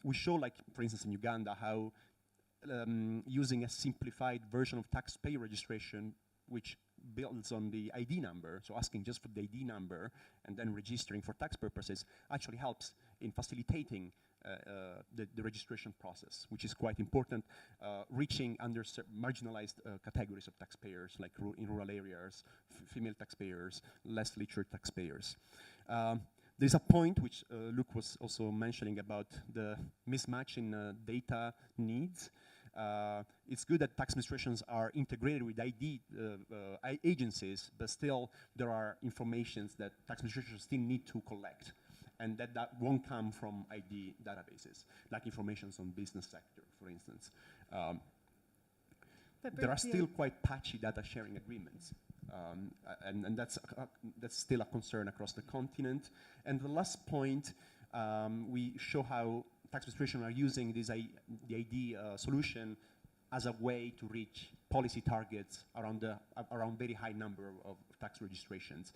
We show, like, for instance, in Uganda, how using a simplified version of taxpayer registration, which builds on the ID number, so asking just for the ID number and then registering for tax purposes, actually helps in facilitating the registration process, which is quite important, reaching marginalized categories of taxpayers, like in rural areas, female taxpayers, less literate taxpayers. There's a point which Luke was also mentioning about the mismatch in data needs. It's good that tax administrations are integrated with ID agencies, but still there are informations that tax administrations still need to collect, and that won't come from ID databases, like informations on business sector, for instance. There are still quite patchy data sharing agreements, and that's still a concern across the continent. And the last point, we show how tax administration are using this the ID solution as a way to reach policy targets around very high number of tax registrations,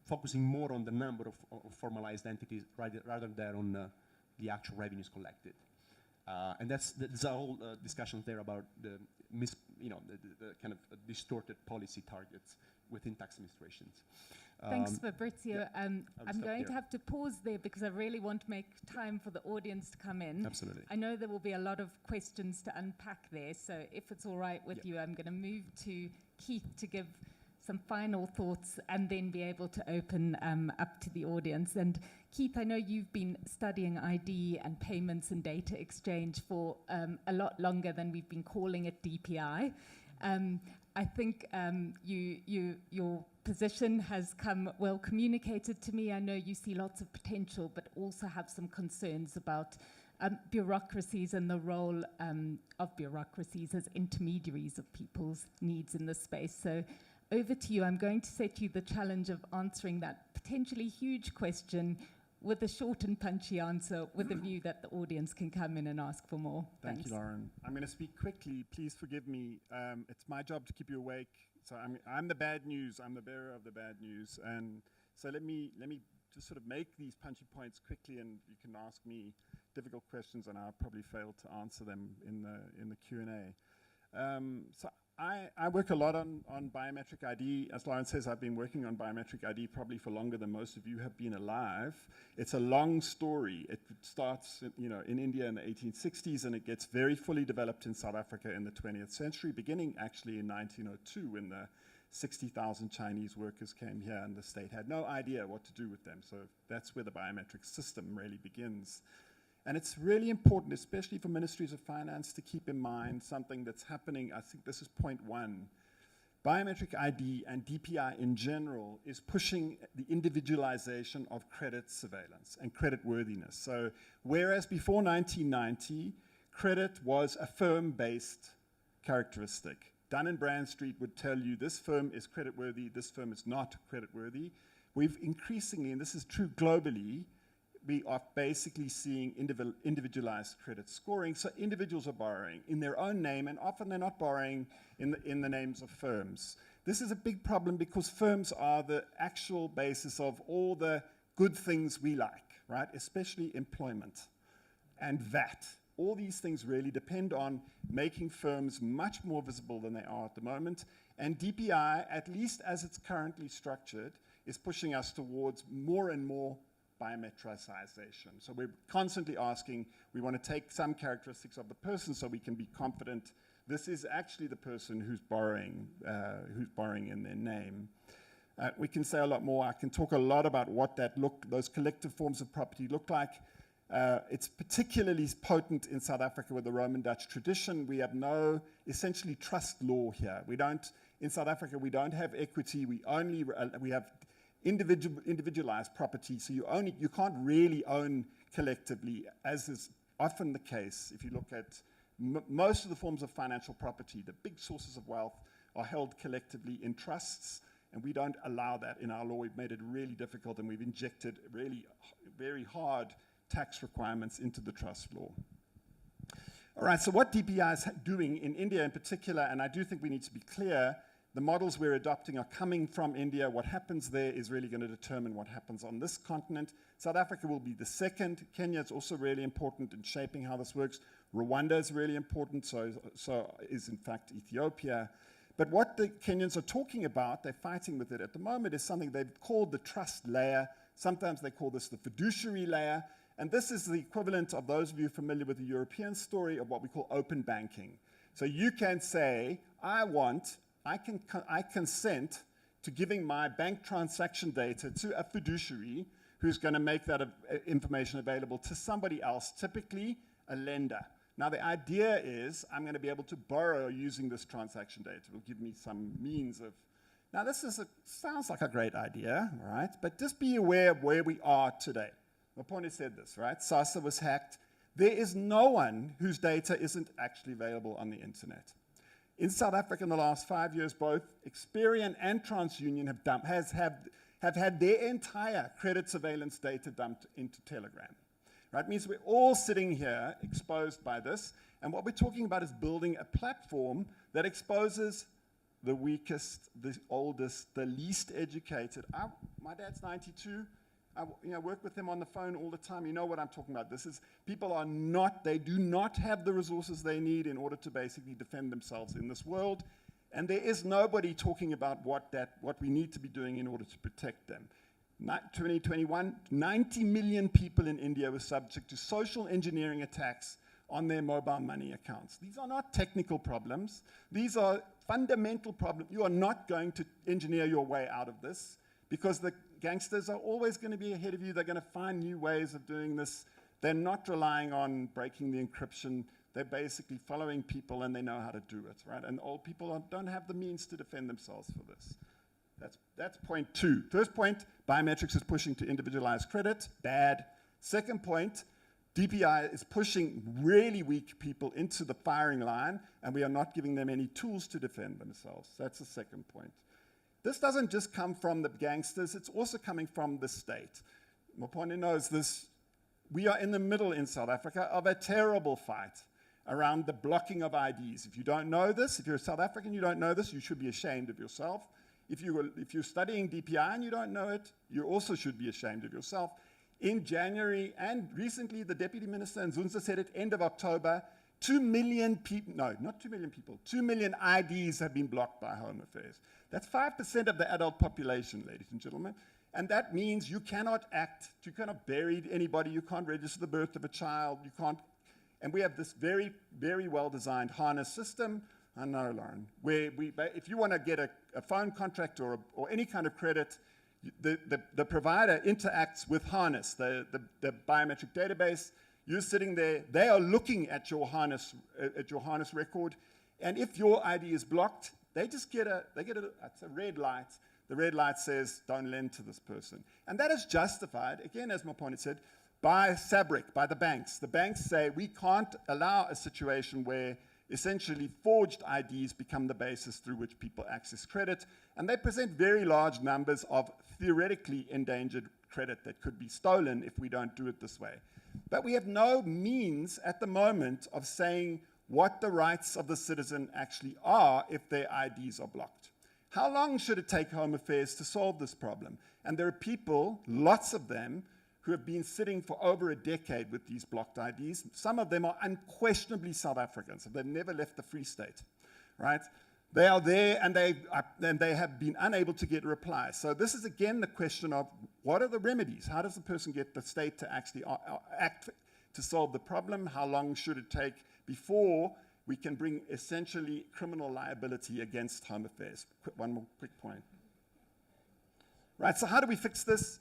focusing more on the number of formalized entities rather than on the actual revenues collected. And there's a whole discussion there about the kind of distorted policy targets within tax administrations. Thanks, Fabrizio. Yeah, I'm going to have to pause there because I really want to make time for the audience to come in. Absolutely. I know there will be a lot of questions to unpack there, so if it's all right with you, I'm going to move to Keith to give some final thoughts and then be able to open up to the audience. And Keith, I know you've been studying ID and payments and data exchange for a lot longer than we've been calling it DPI. I think your position has come well communicated to me. I know you see lots of potential, but also have some concerns about bureaucracies and the role of bureaucracies as intermediaries of people's needs in this space. So over to you. I'm going to set you the challenge of answering that potentially huge question with a short and punchy answer with a view that the audience can come in and ask for more. Thank you, Lauren. I'm going to speak quickly. Please forgive me. It's my job to keep you awake. So I'm the bad news. I'm the bearer of the bad news. And so let me just sort of make these punchy points quickly, and you can ask me difficult questions, and I'll probably fail to answer them in the Q&A. So I work a lot on biometric ID. As Lauren says, I've been working on biometric ID probably for longer than most of you have been alive. It's a long story. It starts in India in the 1860s, and it gets very fully developed in South Africa in the 20th century, beginning actually in 1902 when the 60,000 Chinese workers came here and the state had no idea what to do with them. So that's where the biometric system really begins. And it's really important, especially for ministries of finance, to keep in mind something that's happening. I think this is point one. biometric ID and DPI in general is pushing the individualization of credit surveillance and credit worthiness. So whereas before 1990, credit was a firm-based characteristic. Dun & Bradstreet would tell you this firm is credit worthy, this firm is not credit worthy. We've increasingly, and this is true globally, we are basically seeing individualized credit scoring. So individuals are borrowing in their own name, and often they're not borrowing in the names of firms. This is a big problem because firms are the actual basis of all the good things we like, right? Especially employment and VAT. All these things really depend on making firms much more visible than they are at the moment. And DPI, at least as it's currently structured, is pushing us towards more and more biometricization. So we're constantly asking, we want to take some characteristics of the person so we can be confident this is actually the person who's borrowing in their name. We can say a lot more. I can talk a lot about what those collective forms of property look like. It's particularly potent in South Africa with the Roman Dutch tradition. We have no essentially trust law here. In South Africa, we don't have equity. We have individualized property. So you can't really own collectively, as is often the case. If you look at most of the forms of financial property, the big sources of wealth are held collectively in trusts, and we don't allow that in our law. We've made it really difficult, and we've injected really very hard tax requirements into the trust law. All right, so what DPI is doing in India in particular, and I do think we need to be clear, the models we're adopting are coming from India. What happens there is really going to determine what happens on this continent. South Africa will be the second. Kenya is also really important in shaping how this works. Rwanda is really important, so is in fact Ethiopia. But what the Kenyans are talking about, they're fighting with it at the moment, is something they've called the trust layer. Sometimes they call this the fiduciary layer. And this is the equivalent of those of you familiar with the European story of what we call open banking. So you can say, I consent to giving my bank transaction data to a fiduciary who's going to make that information available to somebody else, typically a lender. Now, the idea is I'm going to be able to borrow using this transaction data. It will give me some means of... Now, sounds like a great idea, right? But just be aware of where we are today. Mapone said this, right? SASSA was hacked. There is no one whose data isn't actually available on the internet. In South Africa in the last 5 years, both Experian and TransUnion have had their entire credit surveillance data dumped into Telegram. Right? It means we're all sitting here exposed by this, and what we're talking about is building a platform that exposes the weakest, the oldest, the least educated. My dad's 92. I work with him on the phone all the time. You know what I'm talking about. People they do not have the resources they need in order to basically defend themselves in this world. And there is nobody talking about what we need to be doing in order to protect them. 2021, 90 million people in India were subject to social engineering attacks on their mobile money accounts. These are not technical problems. These are fundamental problems. You are not going to engineer your way out of this because the gangsters are always going to be ahead of you. They're going to find new ways of doing this. They're not relying on breaking the encryption. They're basically following people, and they know how to do it, right? And old people don't have the means to defend themselves for this. That's point 2. First point, biometrics is pushing to individualized credit. Bad. Second point, DPI is pushing really weak people into the firing line, and we are not giving them any tools to defend themselves. That's the second point. This doesn't just come from the gangsters, it's also coming from the state. Mapone knows this. We are in the middle in South Africa of a terrible fight around the blocking of IDs. If you don't know this, if you're a South African, you don't know this, you should be ashamed of yourself. If you're studying DPI and you don't know it, you also should be ashamed of yourself. In January and recently, the Deputy Minister Nzunza said at end of October, 2 million people, no, not 2 million people, 2 million IDs have been blocked by Home Affairs. That's 5% of the adult population, ladies and gentlemen. And that means you cannot bury anybody, you can't register the birth of a child, you can't. And we have this very, very well-designed harness system, I know, Lauren, where if you want to get a phone contract or any kind of credit, the provider interacts with harness, the biometric database. You're sitting there, they are looking at your harness record, and if your ID is blocked, They just get it's a red light. The red light says, don't lend to this person. And that is justified, again, as my opponent said, by SABRIC, by the banks. The banks say we can't allow a situation where essentially forged IDs become the basis through which people access credit. And they present very large numbers of theoretically endangered credit that could be stolen if we don't do it this way. But we have no means at the moment of saying what the rights of the citizen actually are if their IDs are blocked. How long should it take Home Affairs to solve this problem? And there are people, lots of them, who have been sitting for over a decade with these blocked IDs. Some of them are unquestionably South Africans. They've never left the Free State, right? They are there and they have been unable to get a reply. So this is again the question of what are the remedies? How does the person get the state to actually act to solve the problem? How long should it take before we can bring essentially criminal liability against Home Affairs? One more quick point. Right, so how do we fix this?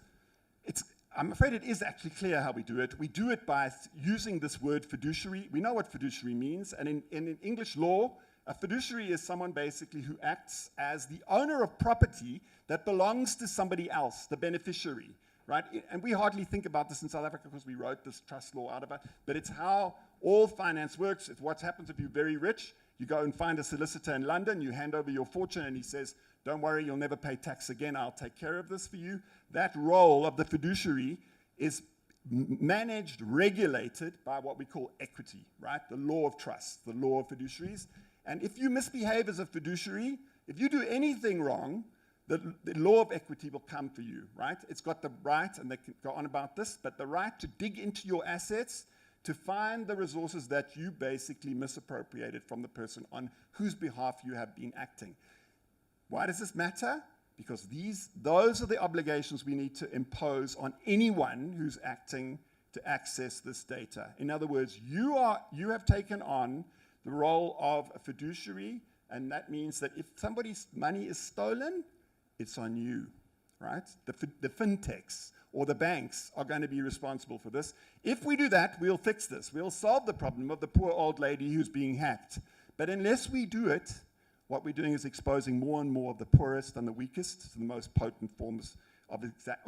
I'm afraid it is actually clear how we do it. We do it by using this word fiduciary. We know what fiduciary means, and in English law, a fiduciary is someone basically who acts as the owner of property that belongs to somebody else, the beneficiary, right? And we hardly think about this in South Africa because we wrote this trust law out of it, but it's how all finance works. It's what happens if you're very rich. You go and find a solicitor in London, you hand over your fortune, and he says, don't worry, you'll never pay tax again, I'll take care of this for you. That role of the fiduciary is managed, regulated by what we call equity, right? The law of trust, the law of fiduciaries. And if you misbehave as a fiduciary, if you do anything wrong, the law of equity will come for you, right? It's got the right, and they can go on about this, but the right to dig into your assets to find the resources that you basically misappropriated from the person on whose behalf you have been acting. Why does this matter? Because those are the obligations we need to impose on anyone who's acting to access this data. In other words, you have taken on the role of a fiduciary, and that means that if somebody's money is stolen, it's on you, right? The fintechs or the banks are going to be responsible for this. If we do that, we'll fix this. We'll solve the problem of the poor old lady who's being hacked. But unless we do it, what we're doing is exposing more and more of the poorest and the weakest to the most potent forms of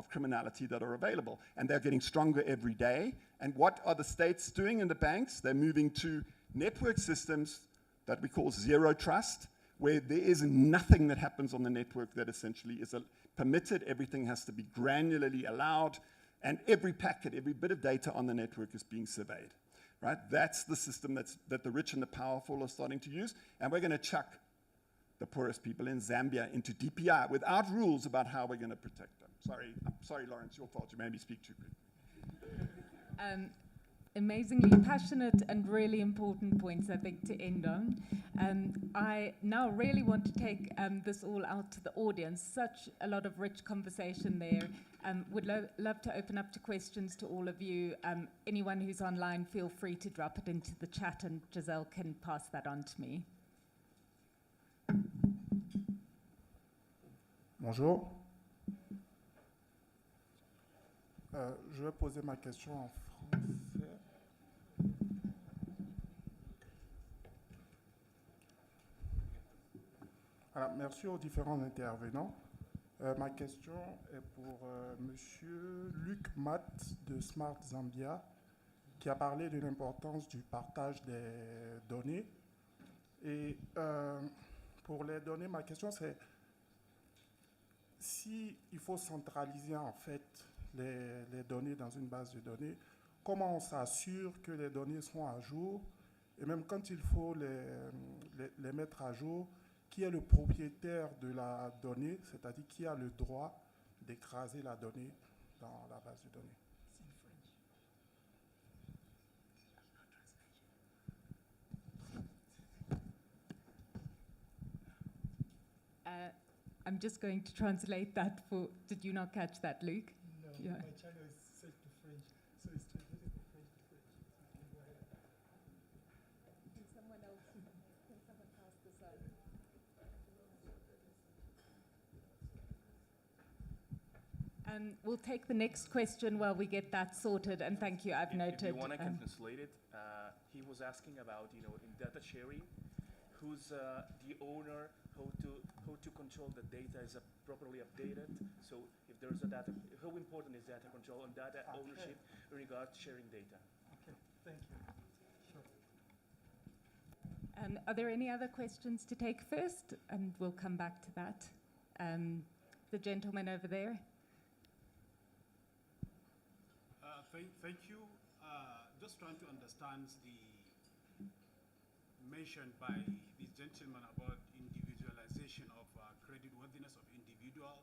criminality that are available. And they're getting stronger every day. And what are the states doing in the banks? They're moving to network systems that we call zero trust, where there is nothing that happens on the network that essentially is permitted. Everything has to be granularly allowed. And every packet, every bit of data on the network is being surveyed. Right? That's the system that the rich and the powerful are starting to use. And we're going to chuck the poorest people in Zambia into DPI without rules about how we're going to protect them. Sorry, Lawrence, your fault. You made me speak too quick. Amazingly passionate and really important points, I think, to end on. I now really want to take this all out to the audience. Such a lot of rich conversation there. Would love to open up to questions to all of you. Anyone who's online, feel free to drop it into the chat, and Giselle can pass that on to me. Bonjour. Je vais poser ma question en français. Alors, merci aux différents intervenants. Ma question est pour Monsieur Luc Matt de Smart Zambia, qui a parlé de l'importance du partage des données. Et pour les données, ma question c'est si il faut centraliser en fait les données dans une base de données, comment on s'assure que les données sont à jour, et même quand il faut les mettre à jour, qui est le propriétaire de la donnée, c'est-à-dire qui a le droit d'écraser la donnée dans la base de données. I'm just going to translate that for, did you not catch that, Luke? No, yeah. My channel is set to French, so it's translated from French to French. Go ahead. Can someone pass this on? We'll take the next question while we get that sorted, and thank you, I've noted. If you want, I can translate it. He was asking about, in data sharing, who's the owner how to control the data is properly updated. So if there is a data, how important is data control and data ownership in regard to sharing data? Okay, thank you. Sure. Are there any other questions to take first? And we'll come back to that. The gentleman over there. Thank you. Just trying to understand the mention by this gentleman about individualization of creditworthiness of individual,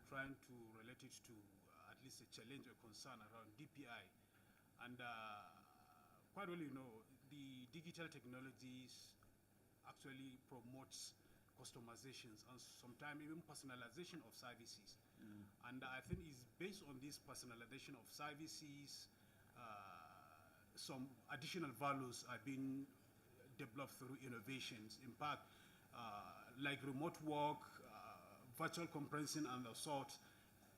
trying to relate it to at least a challenge or concern around DPI. And quite well, you know, the digital technologies actually promotes customizations and sometimes even personalization of services. And I think it's based on this personalization of services, some additional values are being developed through innovations. In fact, like remote work, virtual conferencing and the sort,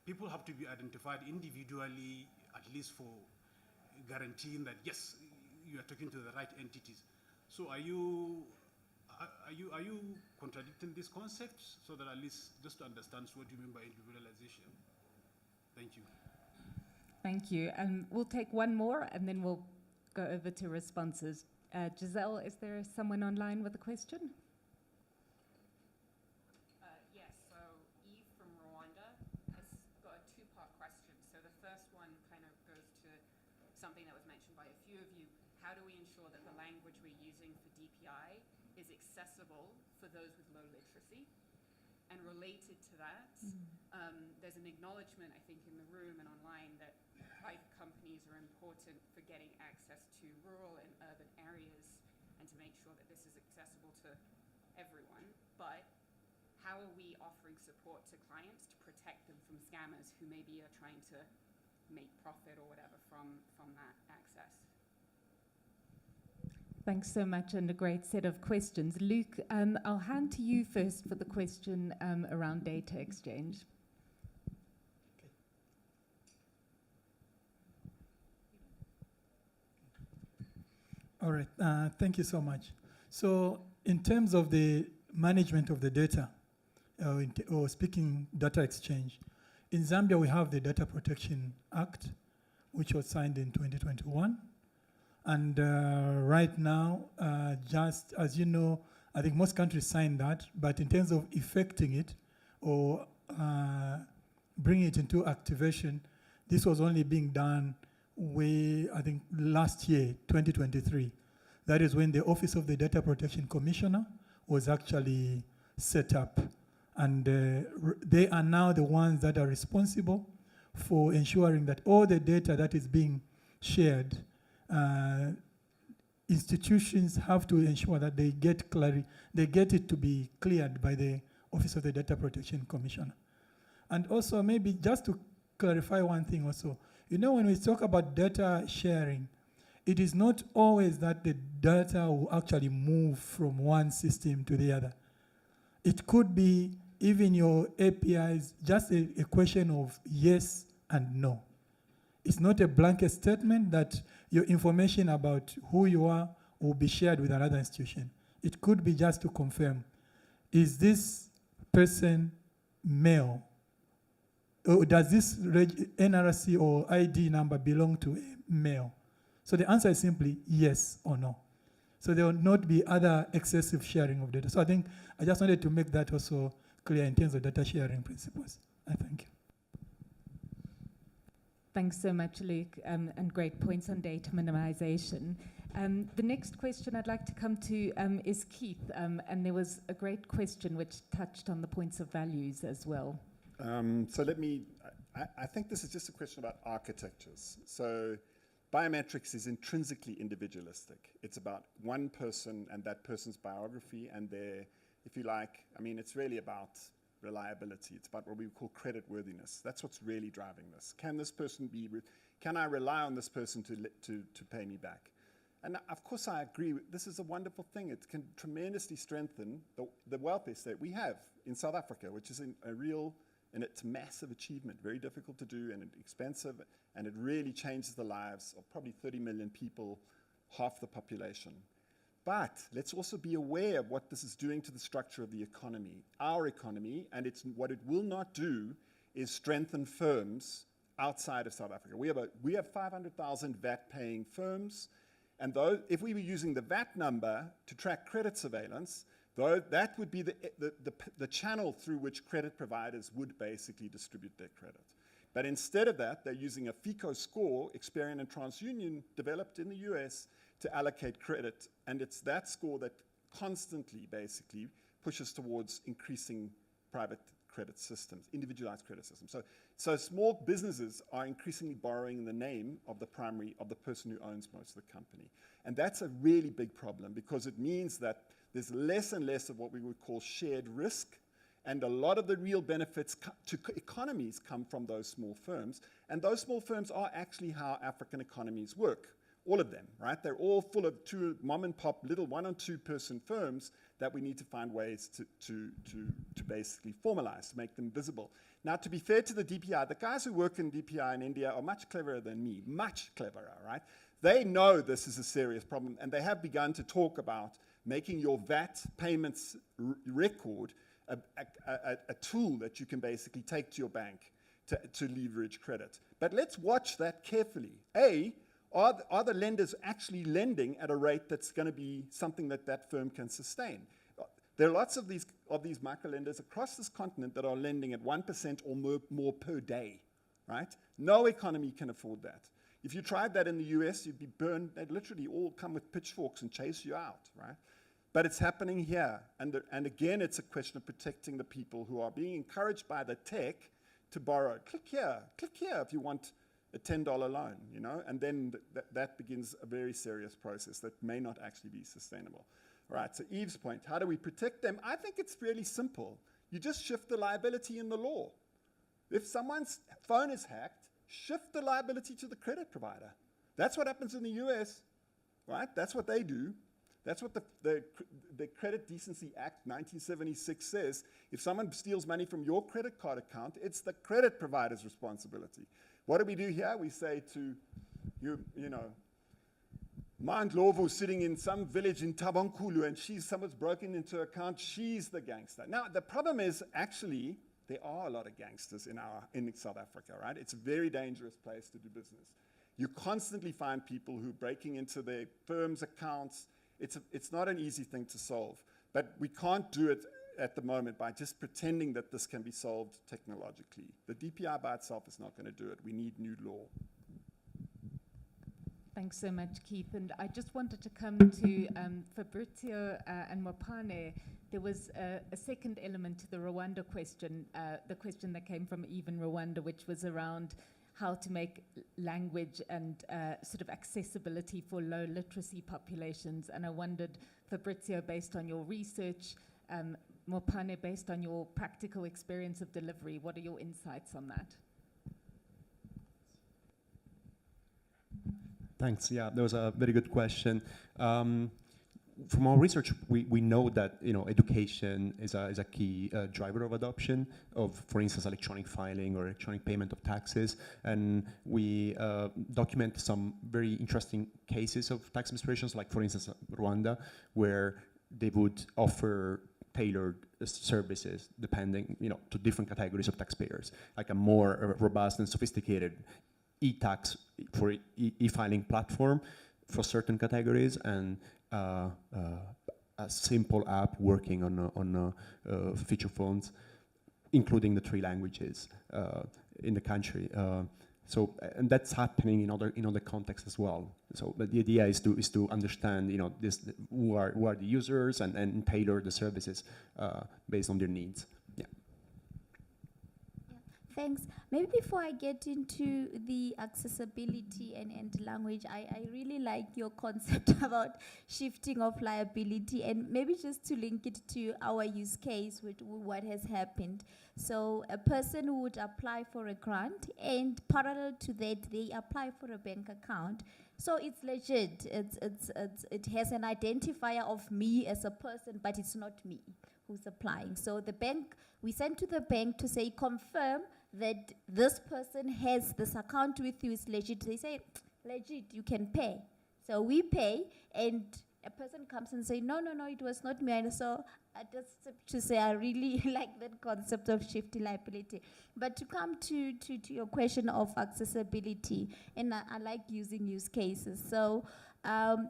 people have to be identified individually, at least for guaranteeing that, yes, you are talking to the right entities. So are you contradicting these concepts so that at least just to understand what you mean by individualization? Thank you. Thank you. And we'll take one more and then we'll go over to responses. Giselle, is there someone online with a question? Yes, so Eve from Rwanda has got a two-part question. So the first one kind of goes to something that was mentioned by a few of you. How do we ensure that the language we're using for DPI is accessible for those with low literacy? And related to that, there's an acknowledgement, I think, in the room and online that private companies are important for getting access to rural and urban areas and to make sure that this is accessible to everyone. But how are we offering support to clients to protect them from scammers who maybe are trying to make profit or whatever from that access? Thanks so much, and a great set of questions. Luke, I'll hand to you first for the question around data exchange. All right, thank you so much. So in terms of the management of the data, or speaking data exchange, in Zambia we have the Data Protection Act, which was signed in 2021. And right now, just as you know, I think most countries signed that, but in terms of effecting it or bringing it into activation, this was only being done way, I think, last year, 2023. That is when the Office of the Data Protection Commissioner was actually set up. And they are now the ones that are responsible for ensuring that all the data that is being shared, institutions have to ensure that they get it to be cleared by the Office of the Data Protection Commissioner. And also, maybe just to clarify one thing also, you know, when we talk about data sharing, it is not always that the data will actually move from one system to the other. It could be even your APIs, just a question of yes and no. It's not a blanket statement that your information about who you are will be shared with another institution. It could be just to confirm, is this person male? Or does this NRC or ID number belong to a male? So the answer is simply yes or no. So there will not be other excessive sharing of data. So I think I just wanted to make that also clear in terms of data sharing principles. I thank you. Thanks so much, Luke, and great points on data minimization. The next question I'd like to come to is Keith, and there was a great question which touched on the points of values as well. So let me, I think this is just a question about architectures. So biometrics is intrinsically individualistic. It's about one person and that person's biography and their, if you like, I mean, it's really about reliability. It's about what we call creditworthiness. That's what's really driving this. Can this person be, can I rely on this person to pay me back? And of course I agree, this is a wonderful thing. It can tremendously strengthen the welfare state we have in South Africa, which is a real, and it's a massive achievement, very difficult to do and expensive, and it really changes the lives of probably 30 million people, half the population. But let's also be aware of what this is doing to the structure of the economy, our economy, and what it will not do is strengthen firms outside of South Africa. We have 500,000 VAT-paying firms, and if we were using the VAT number to track credit surveillance, that would be the channel through which credit providers would basically distribute their credit. But instead of that, they're using a FICO score, Experian and TransUnion, developed in the US to allocate credit. And it's that score that constantly, basically, pushes towards increasing private credit systems, individualized credit systems. So small businesses are increasingly borrowing the name of the person who owns most of the company. And that's a really big problem because it means that there's less and less of what we would call shared risk, and a lot of the real benefits to economies come from those small firms. And those small firms are actually how African economies work. All of them, right? They're all full of two mom-and-pop little 1 or 2 person firms that we need to find ways to basically formalize, to make them visible. Now, to be fair to the DPI, the guys who work in DPI in India are much cleverer than me, much cleverer, right? They know this is a serious problem, and they have begun to talk about making your VAT payments record a tool that you can basically take to your bank to leverage credit. But let's watch that carefully. Are the lenders actually lending at a rate that's going to be something that firm can sustain? There are lots of these micro lenders across this continent that are lending at 1% or more per day, right? No economy can afford that. If you tried that in the US, you'd be burned. They'd literally all come with pitchforks and chase you out, right? But it's happening here. And again, it's a question of protecting the people who are being encouraged by the tech to borrow. Click here if you want a $10 loan, you know? And then that begins a very serious process that may not actually be sustainable. Right, so Eve's point, how do we protect them? I think it's really simple. You just shift the liability in the law. If someone's phone is hacked, shift the liability to the credit provider. That's what happens in the US, right? That's what they do. That's what the Credit Decency Act 1976 says. If someone steals money from your credit card account, it's the credit provider's responsibility. What do we do here? We say to you know, Mandlovu sitting in some village in Tabankulu and someone's broken into her account, she's the gangster. Now, the problem is actually there are a lot of gangsters in South Africa, right? It's a very dangerous place to do business. You constantly find people who are breaking into their firm's accounts. It's not an easy thing to solve, but we can't do it at the moment by just pretending that this can be solved technologically. The DPI by itself is not going to do it. We need new law. Thanks so much, Keith. And I just wanted to come to Fabrizio and Mopane. There was a second element to the Rwanda question, the question that came from Eve in Rwanda, which was around how to make language and sort of accessibility for low literacy populations. And I wondered, Fabrizio, based on your research, Mopane, based on your practical experience of delivery, what are your insights on that? Thanks. Yeah, that was a very good question. From our research, we know that education is a key driver of adoption of, for instance, electronic filing or electronic payment of taxes, and we document some very interesting cases of tax administrations, like for instance Rwanda, where they would offer tailored services depending to different categories of taxpayers, like a more robust and sophisticated e-tax for e-filing platform for certain categories, and a simple app working on feature phones, including the 3 languages in the country. And that's happening in other contexts as well. So, but the idea is to understand, who are the users and tailor the services based on their needs. Thanks. Maybe before I get into the accessibility and language, I really like your concept about shifting of liability, and maybe just to link it to our use case with what has happened. So a person would apply for a grant, and parallel to that, they apply for a bank account. So it's legit. It has an identifier of me as a person, but it's not me who's applying. So the bank, we send to the bank to say, confirm that this person has this account with you, is legit. They say, legit, you can pay. So we pay, and a person comes and say, no, it was not me. And so I just have to say I really like that concept of shifty liability. But to come to your question of accessibility, and I like using use cases. So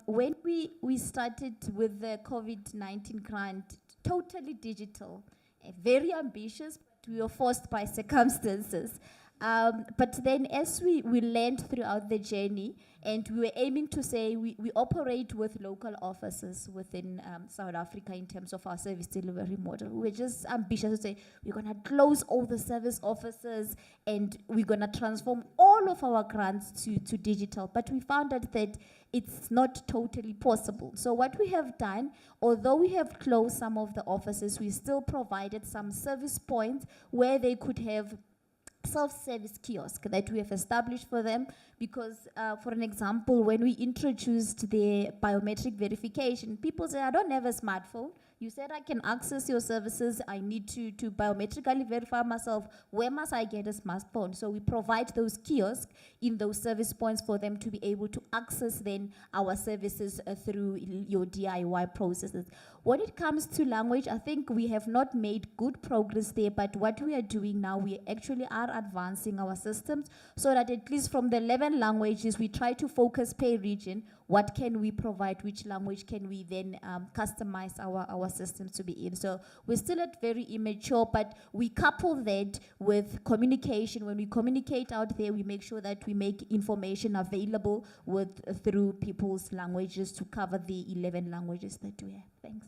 when we started with the COVID-19 grant, totally digital, very ambitious, but we were forced by circumstances. But then as we learned throughout the journey, and we were aiming to say we operate with local offices within South Africa in terms of our service delivery model. We were just ambitious to say we're going to close all the service offices and we're going to transform all of our grants to digital. But we found out that it's not totally possible. So what we have done, although we have closed some of the offices, we still provided some service points where they could have self-service kiosk that we have established for them, because for an example, when we introduced the biometric verification, people say, I don't have a smartphone. You said I can access your services. I need to biometrically verify myself. Where must I get a smartphone? So we provide those kiosks in those service points for them to be able to access then our services through your DIY processes. When it comes to language, I think we have not made good progress there, but what we are doing now, we actually are advancing our systems so that at least from the 11 languages, we try to focus per region. What can we provide? Which language can we then customize our systems to be in? So we're still at very immature, but we couple that with communication. When we communicate out there, we make sure that we make information available through people's languages to cover the 11 languages that we have. Thanks.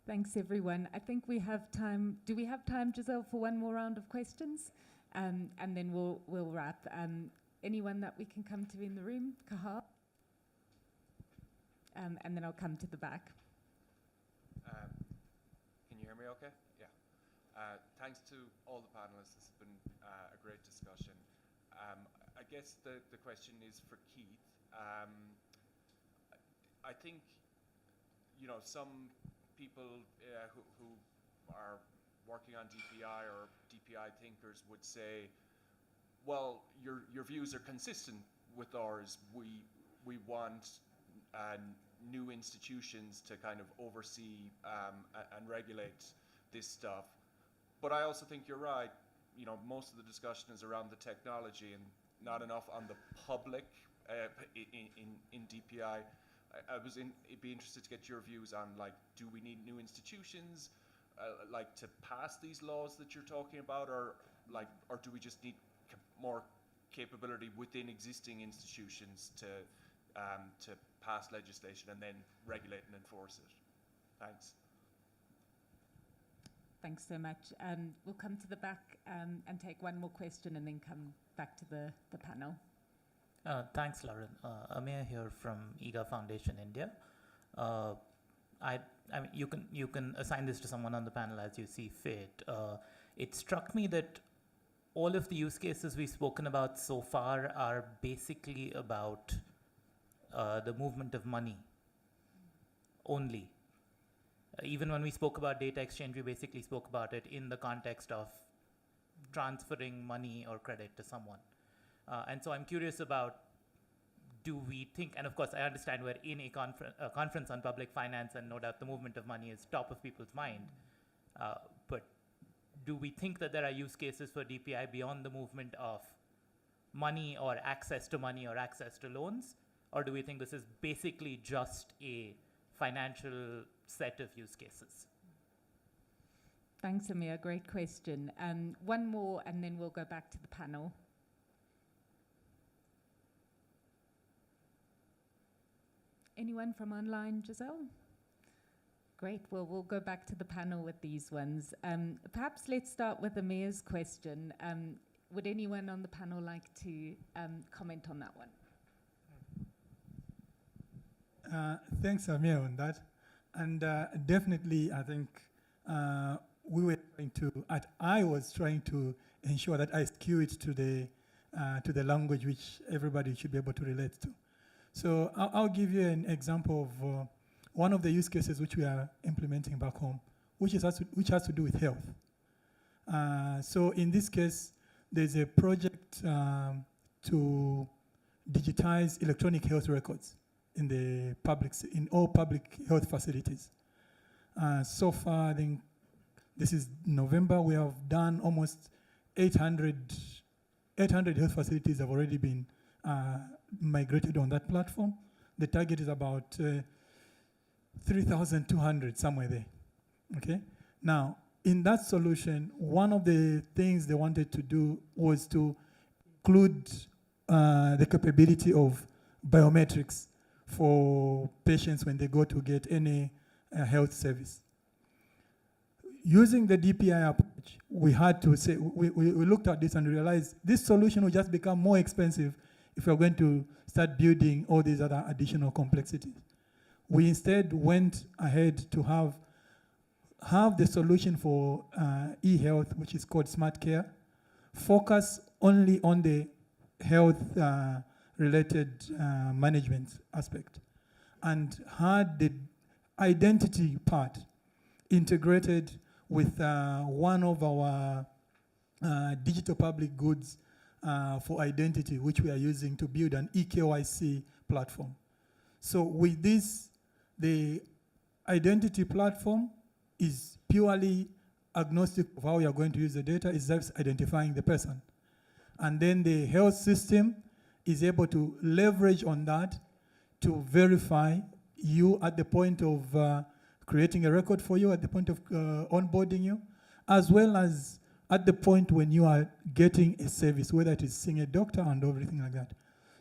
Thanks, everyone. I think we have time. Do we have time, Giselle, for one more round of questions? And then we'll wrap. Anyone that we can come to in the room? Kahar? And then I'll come to the back. Can you hear me okay? Yeah. Thanks to all the panelists. It's been a great discussion. I guess the question is for Keith. I think, you know, some people who are working on DPI or DPI thinkers would say, well, your views are consistent with ours. We want new institutions to kind of oversee and regulate this stuff. But I also think you're right. You know, most of the discussion is around the technology and not enough on the public in DPI. It'd be interested to get your views on, like, do we need new institutions, like, to pass these laws that you're talking about, or do we just need more capability within existing institutions to pass legislation and then regulate and enforce it? Thanks. Thanks so much. We'll come to the back and take one more question and then come back to the panel. Thanks, Lauren. Amir here from IGA Foundation India. I mean, you can assign this to someone on the panel as you see fit. It struck me that all of the use cases we've spoken about so far are basically about the movement of money only. Even when we spoke about data exchange, we basically spoke about it in the context of transferring money or credit to someone. And so I'm curious about, do we think, and of course I understand we're in a conference on public finance, and no doubt the movement of money is top of people's mind, but do we think that there are use cases for DPI beyond the movement of money or access to loans? Or do we think this is basically just a financial set of use cases? Thanks, Amir. Great question. One more, and then we'll go back to the panel. Anyone from online, Giselle? Great. Well, we'll go back to the panel with these ones. Perhaps let's start with Amir's question. Would anyone on the panel like to comment on that one? Thanks, Amir, on that. And definitely, I think we were trying to, I was trying to ensure that I skew it to the language which everybody should be able to relate to. So I'll give you an example of one of the use cases which we are implementing back home, which has to do with health. So in this case, there's a project to digitize electronic health records in the in all public health facilities. So far, I think this is November, we have done almost 800 health facilities have already been migrated on that platform. The target is about 3,200, somewhere there, okay? Now, in that solution, one of the things they wanted to do was to include the capability of biometrics for patients when they go to get any health service. Using the DPI approach, we had to say, we looked at this and realized this solution will just become more expensive if we're going to start building all these other additional complexities. We instead went ahead to have the solution for e-health, which is called Smart Care, focus only on the health related management aspect, and had the identity part integrated with one of our digital public goods for identity, which we are using to build an eKYC platform. So with this, the identity platform is purely agnostic of how you are going to use the data, it's just identifying the person. And then the health system is able to leverage on that to verify you at the point of creating a record for you, at the point of onboarding you, as well as at the point when you are getting a service, whether it is seeing a doctor and everything like that.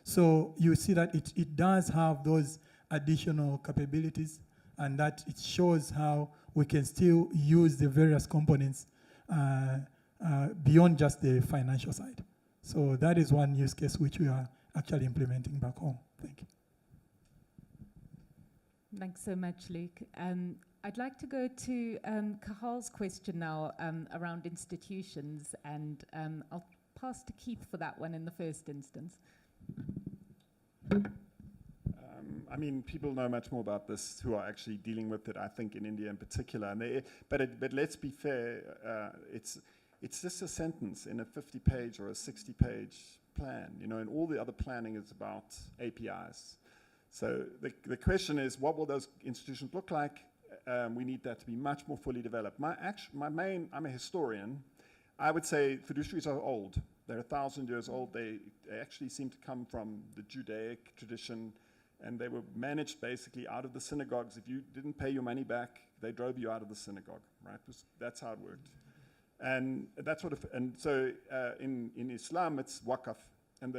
So you see that it does have those additional capabilities, and that it shows how we can still use the various components beyond just the financial side. So that is one use case which we are actually implementing back home. Thank you. Thanks so much, Luke. I'd like to go to Cahal's question now around institutions, and I'll pass to Keith for that one in the first instance. I mean, people know much more about this who are actually dealing with it, I think, in India in particular. And but let's be fair, it's just a sentence in a 50-page or a 60-page plan, you know, and all the other planning is about APIs. So the question is, what will those institutions look like? We need that to be much more fully developed. I'm a historian. I would say fiduciaries are old. They're 1,000 years old. They actually seem to come from the Judaic tradition, and they were managed basically out of the synagogues. If you didn't pay your money back, they drove you out of the synagogue, right? That's how it worked. And that's what, and so in Islam, it's waqf, and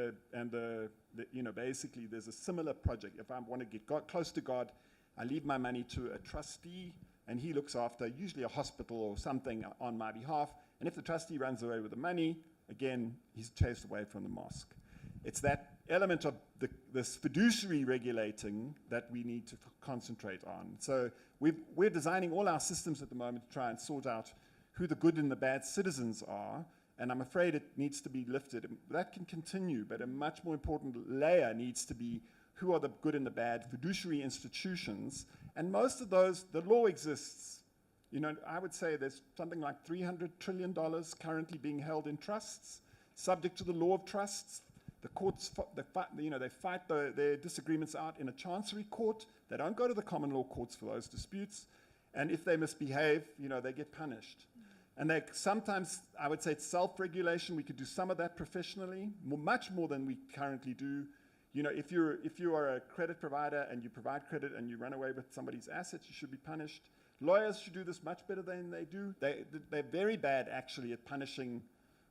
you know, basically there's a similar project. If I want to get close to God, I leave my money to a trustee, and he looks after usually a hospital or something on my behalf. And if the trustee runs away with the money, again, he's chased away from the mosque. It's that element of this fiduciary regulating that we need to concentrate on. So we're designing all our systems at the moment to try and sort out who the good and the bad citizens are, and I'm afraid it needs to be lifted. That can continue, but a much more important layer needs to be who are the good and the bad fiduciary institutions, and most of those, the law exists. You know, I would say there's something like $300 trillion currently being held in trusts, subject to the law of trusts. The courts, they fight their disagreements out in a chancery court. They don't go to the common law courts for those disputes. And if they misbehave, you know, they get punished. And they sometimes, I would say it's self-regulation. We could do some of that professionally, much more than we currently do. You know, if you are a credit provider and you provide credit and you run away with somebody's assets, you should be punished. Lawyers should do this much better than they do. They're very bad, actually, at punishing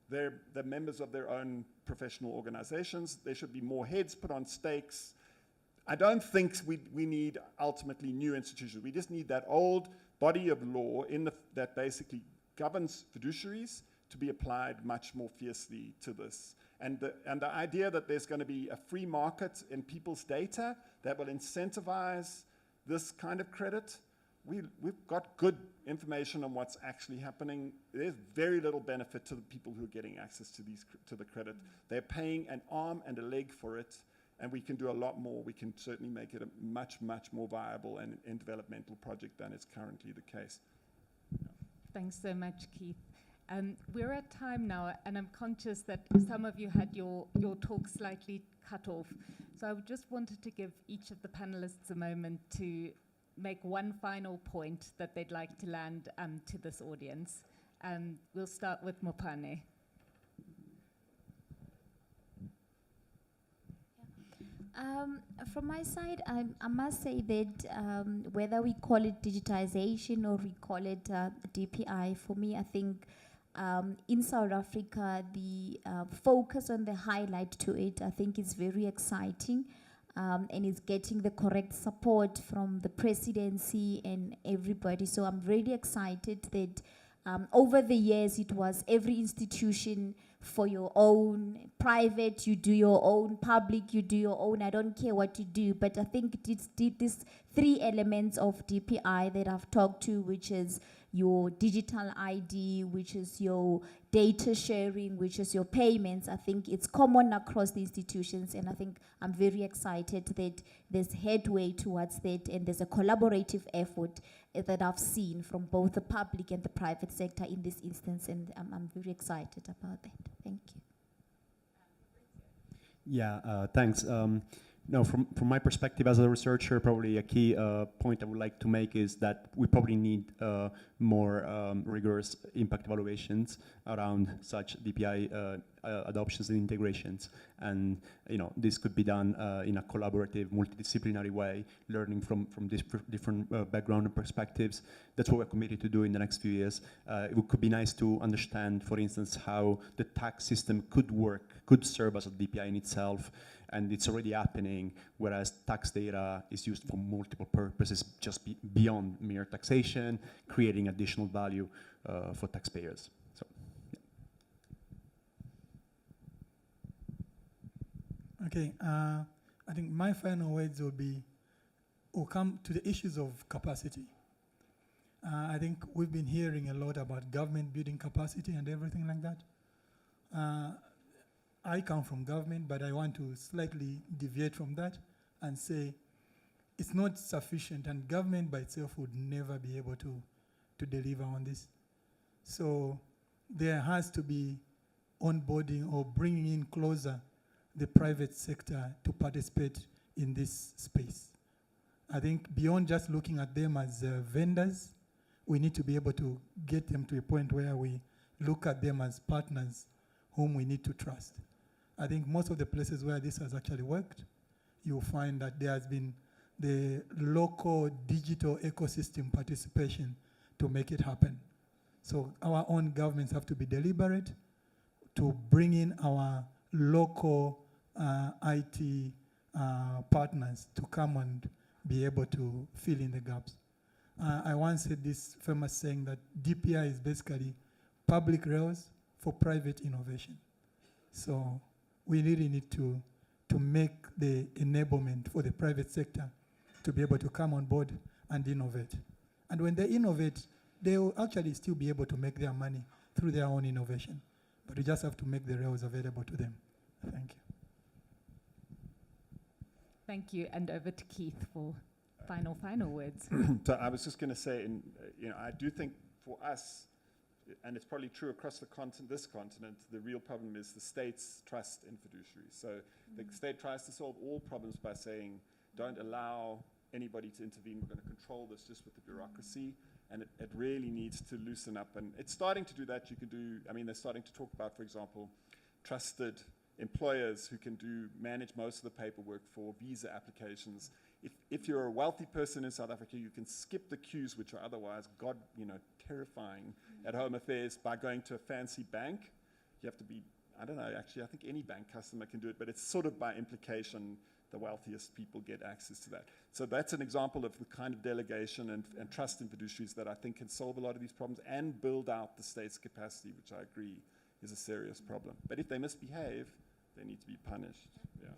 the members of their own professional organizations. There should be more heads put on stakes. I don't think we need ultimately new institutions. We just need that old body of law that basically governs fiduciaries to be applied much more fiercely to this. And the idea that there's going to be a free market in people's data that will incentivize this kind of credit, we've got good information on what's actually happening. There's very little benefit to the people who are getting access to the credit. They're paying an arm and a leg for it, and we can do a lot more. We can certainly make it a much, much more viable and developmental project than is currently the case. Thanks so much, Keith. We're at time now, and I'm conscious that some of you had your talk slightly cut off. So I just wanted to give each of the panelists a moment to make one final point that they'd like to land to this audience. We'll start with Mopane. From my side, I must say that whether we call it digitization or we call it DPI, for me, I think in South Africa, the focus on the highlight to it, I think is very exciting, and is getting the correct support from the presidency and everybody. So I'm really excited that over the years, it was every institution for your own, private, you do your own, public, you do your own, I don't care what you do, but I think it's these three elements of DPI that I've talked to, which is your digital ID, which is your data sharing, which is your payments. I think it's common across the institutions, and I think I'm very excited that there's headway towards that, and there's a collaborative effort that I've seen from both the public and the private sector in this instance, and I'm very excited about that. Thank you. Yeah, thanks. No, from my perspective as a researcher, probably a key point I would like to make is that we probably need more rigorous impact evaluations around such DPI adoptions and integrations. And this could be done in a collaborative, multidisciplinary way, learning from different background and perspectives. That's what we're committed to do in the next few years. It could be nice to understand, for instance, how the tax system could work, could serve as a DPI in itself, and it's already happening, whereas tax data is used for multiple purposes, just beyond mere taxation, creating additional value for taxpayers. So, yeah. Okay, I think my final words will come to the issues of capacity. I think we've been hearing a lot about government building capacity and everything like that. I come from government, but I want to slightly deviate from that and say it's not sufficient, and government by itself would never be able to deliver on this. So there has to be onboarding or bringing in closer the private sector to participate in this space. I think beyond just looking at them as vendors, we need to be able to get them to a point where we look at them as partners whom we need to trust. I think most of the places where this has actually worked, you'll find that there has been the local digital ecosystem participation to make it happen. So our own governments have to be deliberate to bring in our local IT partners to come and be able to fill in the gaps. I once said this famous saying that DPI is basically public rails for private innovation. So we really need to make the enablement for the private sector to be able to come on board and innovate. And when they innovate, they will actually still be able to make their money through their own innovation. But we just have to make the rails available to them. Thank you. Thank you, and over to Keith for final words. So I was just going to say, I do think for us, and it's probably true across this continent, the real problem is the state's trust in fiduciaries. So the state tries to solve all problems by saying, don't allow anybody to intervene, we're going to control this just with the bureaucracy, and it really needs to loosen up. And it's starting to do that. They're starting to talk about, for example, trusted employers who can manage most of the paperwork for visa applications. If you're a wealthy person in South Africa, you can skip the queues, which are otherwise terrifying at Home Affairs, by going to a fancy bank. You have to be, I think any bank customer can do it, but it's sort of by implication the wealthiest people get access to that. So that's an example of the kind of delegation and trust in fiduciaries that I think can solve a lot of these problems and build out the state's capacity, which I agree is a serious problem. But if they misbehave, they need to be punished. Yeah.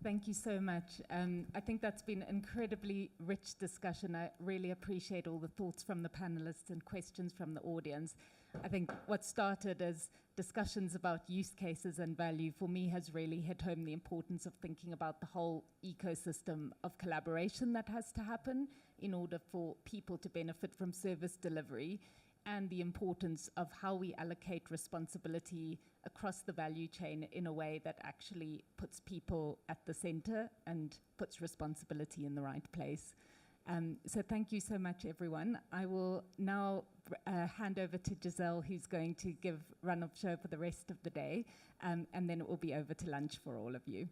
Thank you so much. I think that's been an incredibly rich discussion. I really appreciate all the thoughts from the panelists and questions from the audience. I think what started as discussions about use cases and value for me has really hit home the importance of thinking about the whole ecosystem of collaboration that has to happen in order for people to benefit from service delivery. and the importance of how we allocate responsibility across the value chain in a way that actually puts people at the center and puts responsibility in the right place. So thank you so much, everyone. I will now hand over to Giselle, who's going to run of show for the rest of the day, and then it will be over to lunch for all of you.